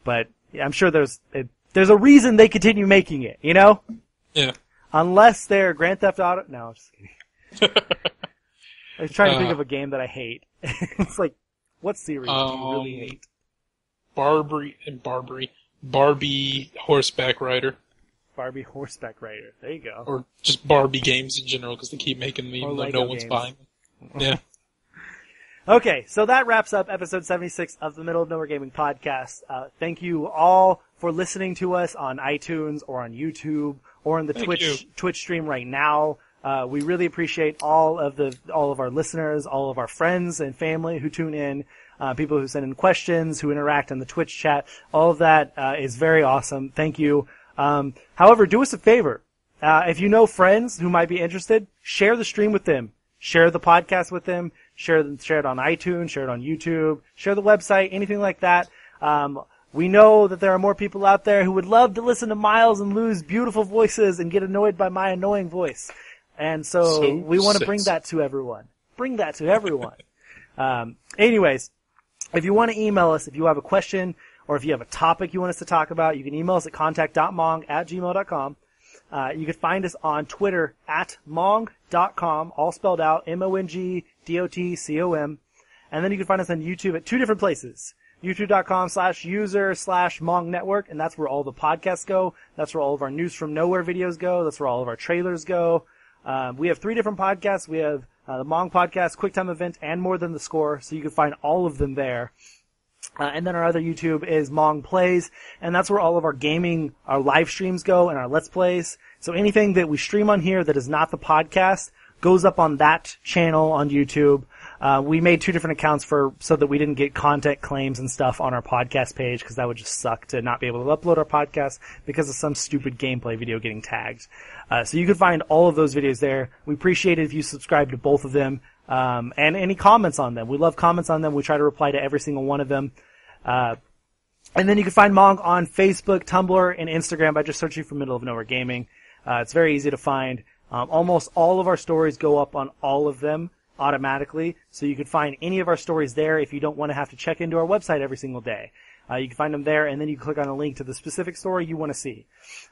But yeah, I'm sure there's a reason they continue making it, you know? Yeah. Unless they're Grand Theft Auto. No, I'm just kidding. I was trying to think of a game that I hate. It's like, what series do you really hate? Barbie Horseback Rider. Barbie Horseback Rider. There you go. Or just Barbie games in general, because they keep making them even though no one's buying them. Yeah. Okay, so that wraps up episode 76 of the Middle of Nowhere Gaming Podcast. Thank you all for listening to us on iTunes or on YouTube or on the Twitch stream right now. We really appreciate all of our listeners, all of our friends and family who tune in, people who send in questions, who interact in the Twitch chat. All of that is very awesome. Thank you. However, do us a favor. If you know friends who might be interested, share the stream with them. Share the podcast with them. Share it on iTunes. Share it on YouTube. Share the website. Anything like that. We know that there are more people out there who would love to listen to Miles and Lou's beautiful voices and get annoyed by my annoying voice. And so we want to bring that to everyone. Anyways, if you want to email us, if you have a question or if you have a topic you want us to talk about, you can email us at contact.mong@gmail.com. You can find us on Twitter at mong.com, all spelled out, MONGDOTCOM. And then you can find us on YouTube at 2 different places. YouTube.com/user/Mong Network, and that's where all the podcasts go. That's where all of our News from Nowhere videos go. That's where all of our trailers go. We have 3 different podcasts. We have the MONG Podcast, QuickTime Event, and More Than the Score, so you can find all of them there. And then our other YouTube is MONG Plays, and that's where all of our gaming, our live streams go, and our Let's Plays. So anything that we stream on here that is not the podcast goes up on that channel on YouTube. We made 2 different accounts so that we didn't get content claims and stuff on our podcast page, because that would just suck to not be able to upload our podcast because of some stupid gameplay video getting tagged. So you can find all of those videos there. We appreciate it if you subscribe to both of them, and any comments on them. We love comments on them. We try to reply to every single one of them. And then you can find Mong on Facebook, Tumblr, and Instagram by just searching for Middle of Nowhere Gaming. It's very easy to find. Almost all of our stories go up on all of them automatically, so you can find any of our stories there if you don't want to have to check into our website every single day. You can find them there, and then you can click on a link to the specific story you want to see.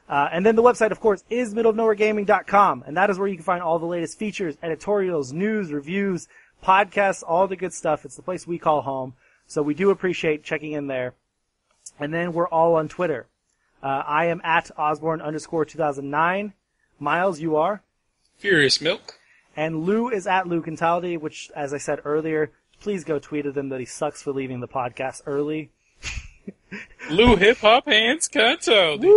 And then the website, of course, is middleofnowheregaming.com, and that is where you can find all the latest features, editorials, news, reviews, podcasts, all the good stuff. It's the place we call home, so we do appreciate checking in there. And then we're all on Twitter. I am at Osborne_2009. Miles, you are? Furious Milk. And Lou is at Lou Cantaldi, which, as I said earlier, please go tweet at him that he sucks for leaving the podcast early. Lou Hip Hop Hands Cantaldi.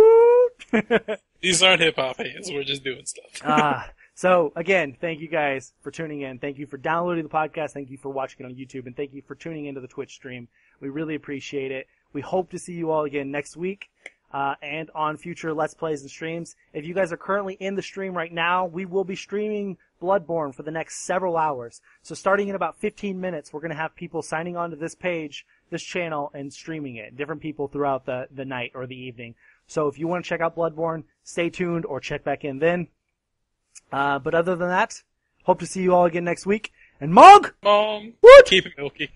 These aren't hip hop hands, we're just doing stuff. So, again, thank you guys for tuning in. Thank you for downloading the podcast. Thank you for watching it on YouTube. And thank you for tuning into the Twitch stream. We really appreciate it. We hope to see you all again next week. And on future Let's Plays and streams. If you guys are currently in the stream right now, we will be streaming Bloodborne for the next several hours. So starting in about 15 minutes, we're going to have people signing on to this page, this channel, and streaming it. Different people throughout the night or the evening. So if you want to check out Bloodborne, stay tuned or check back in then. But other than that, hope to see you all again next week. And Mong! Mom, What? keep it milky.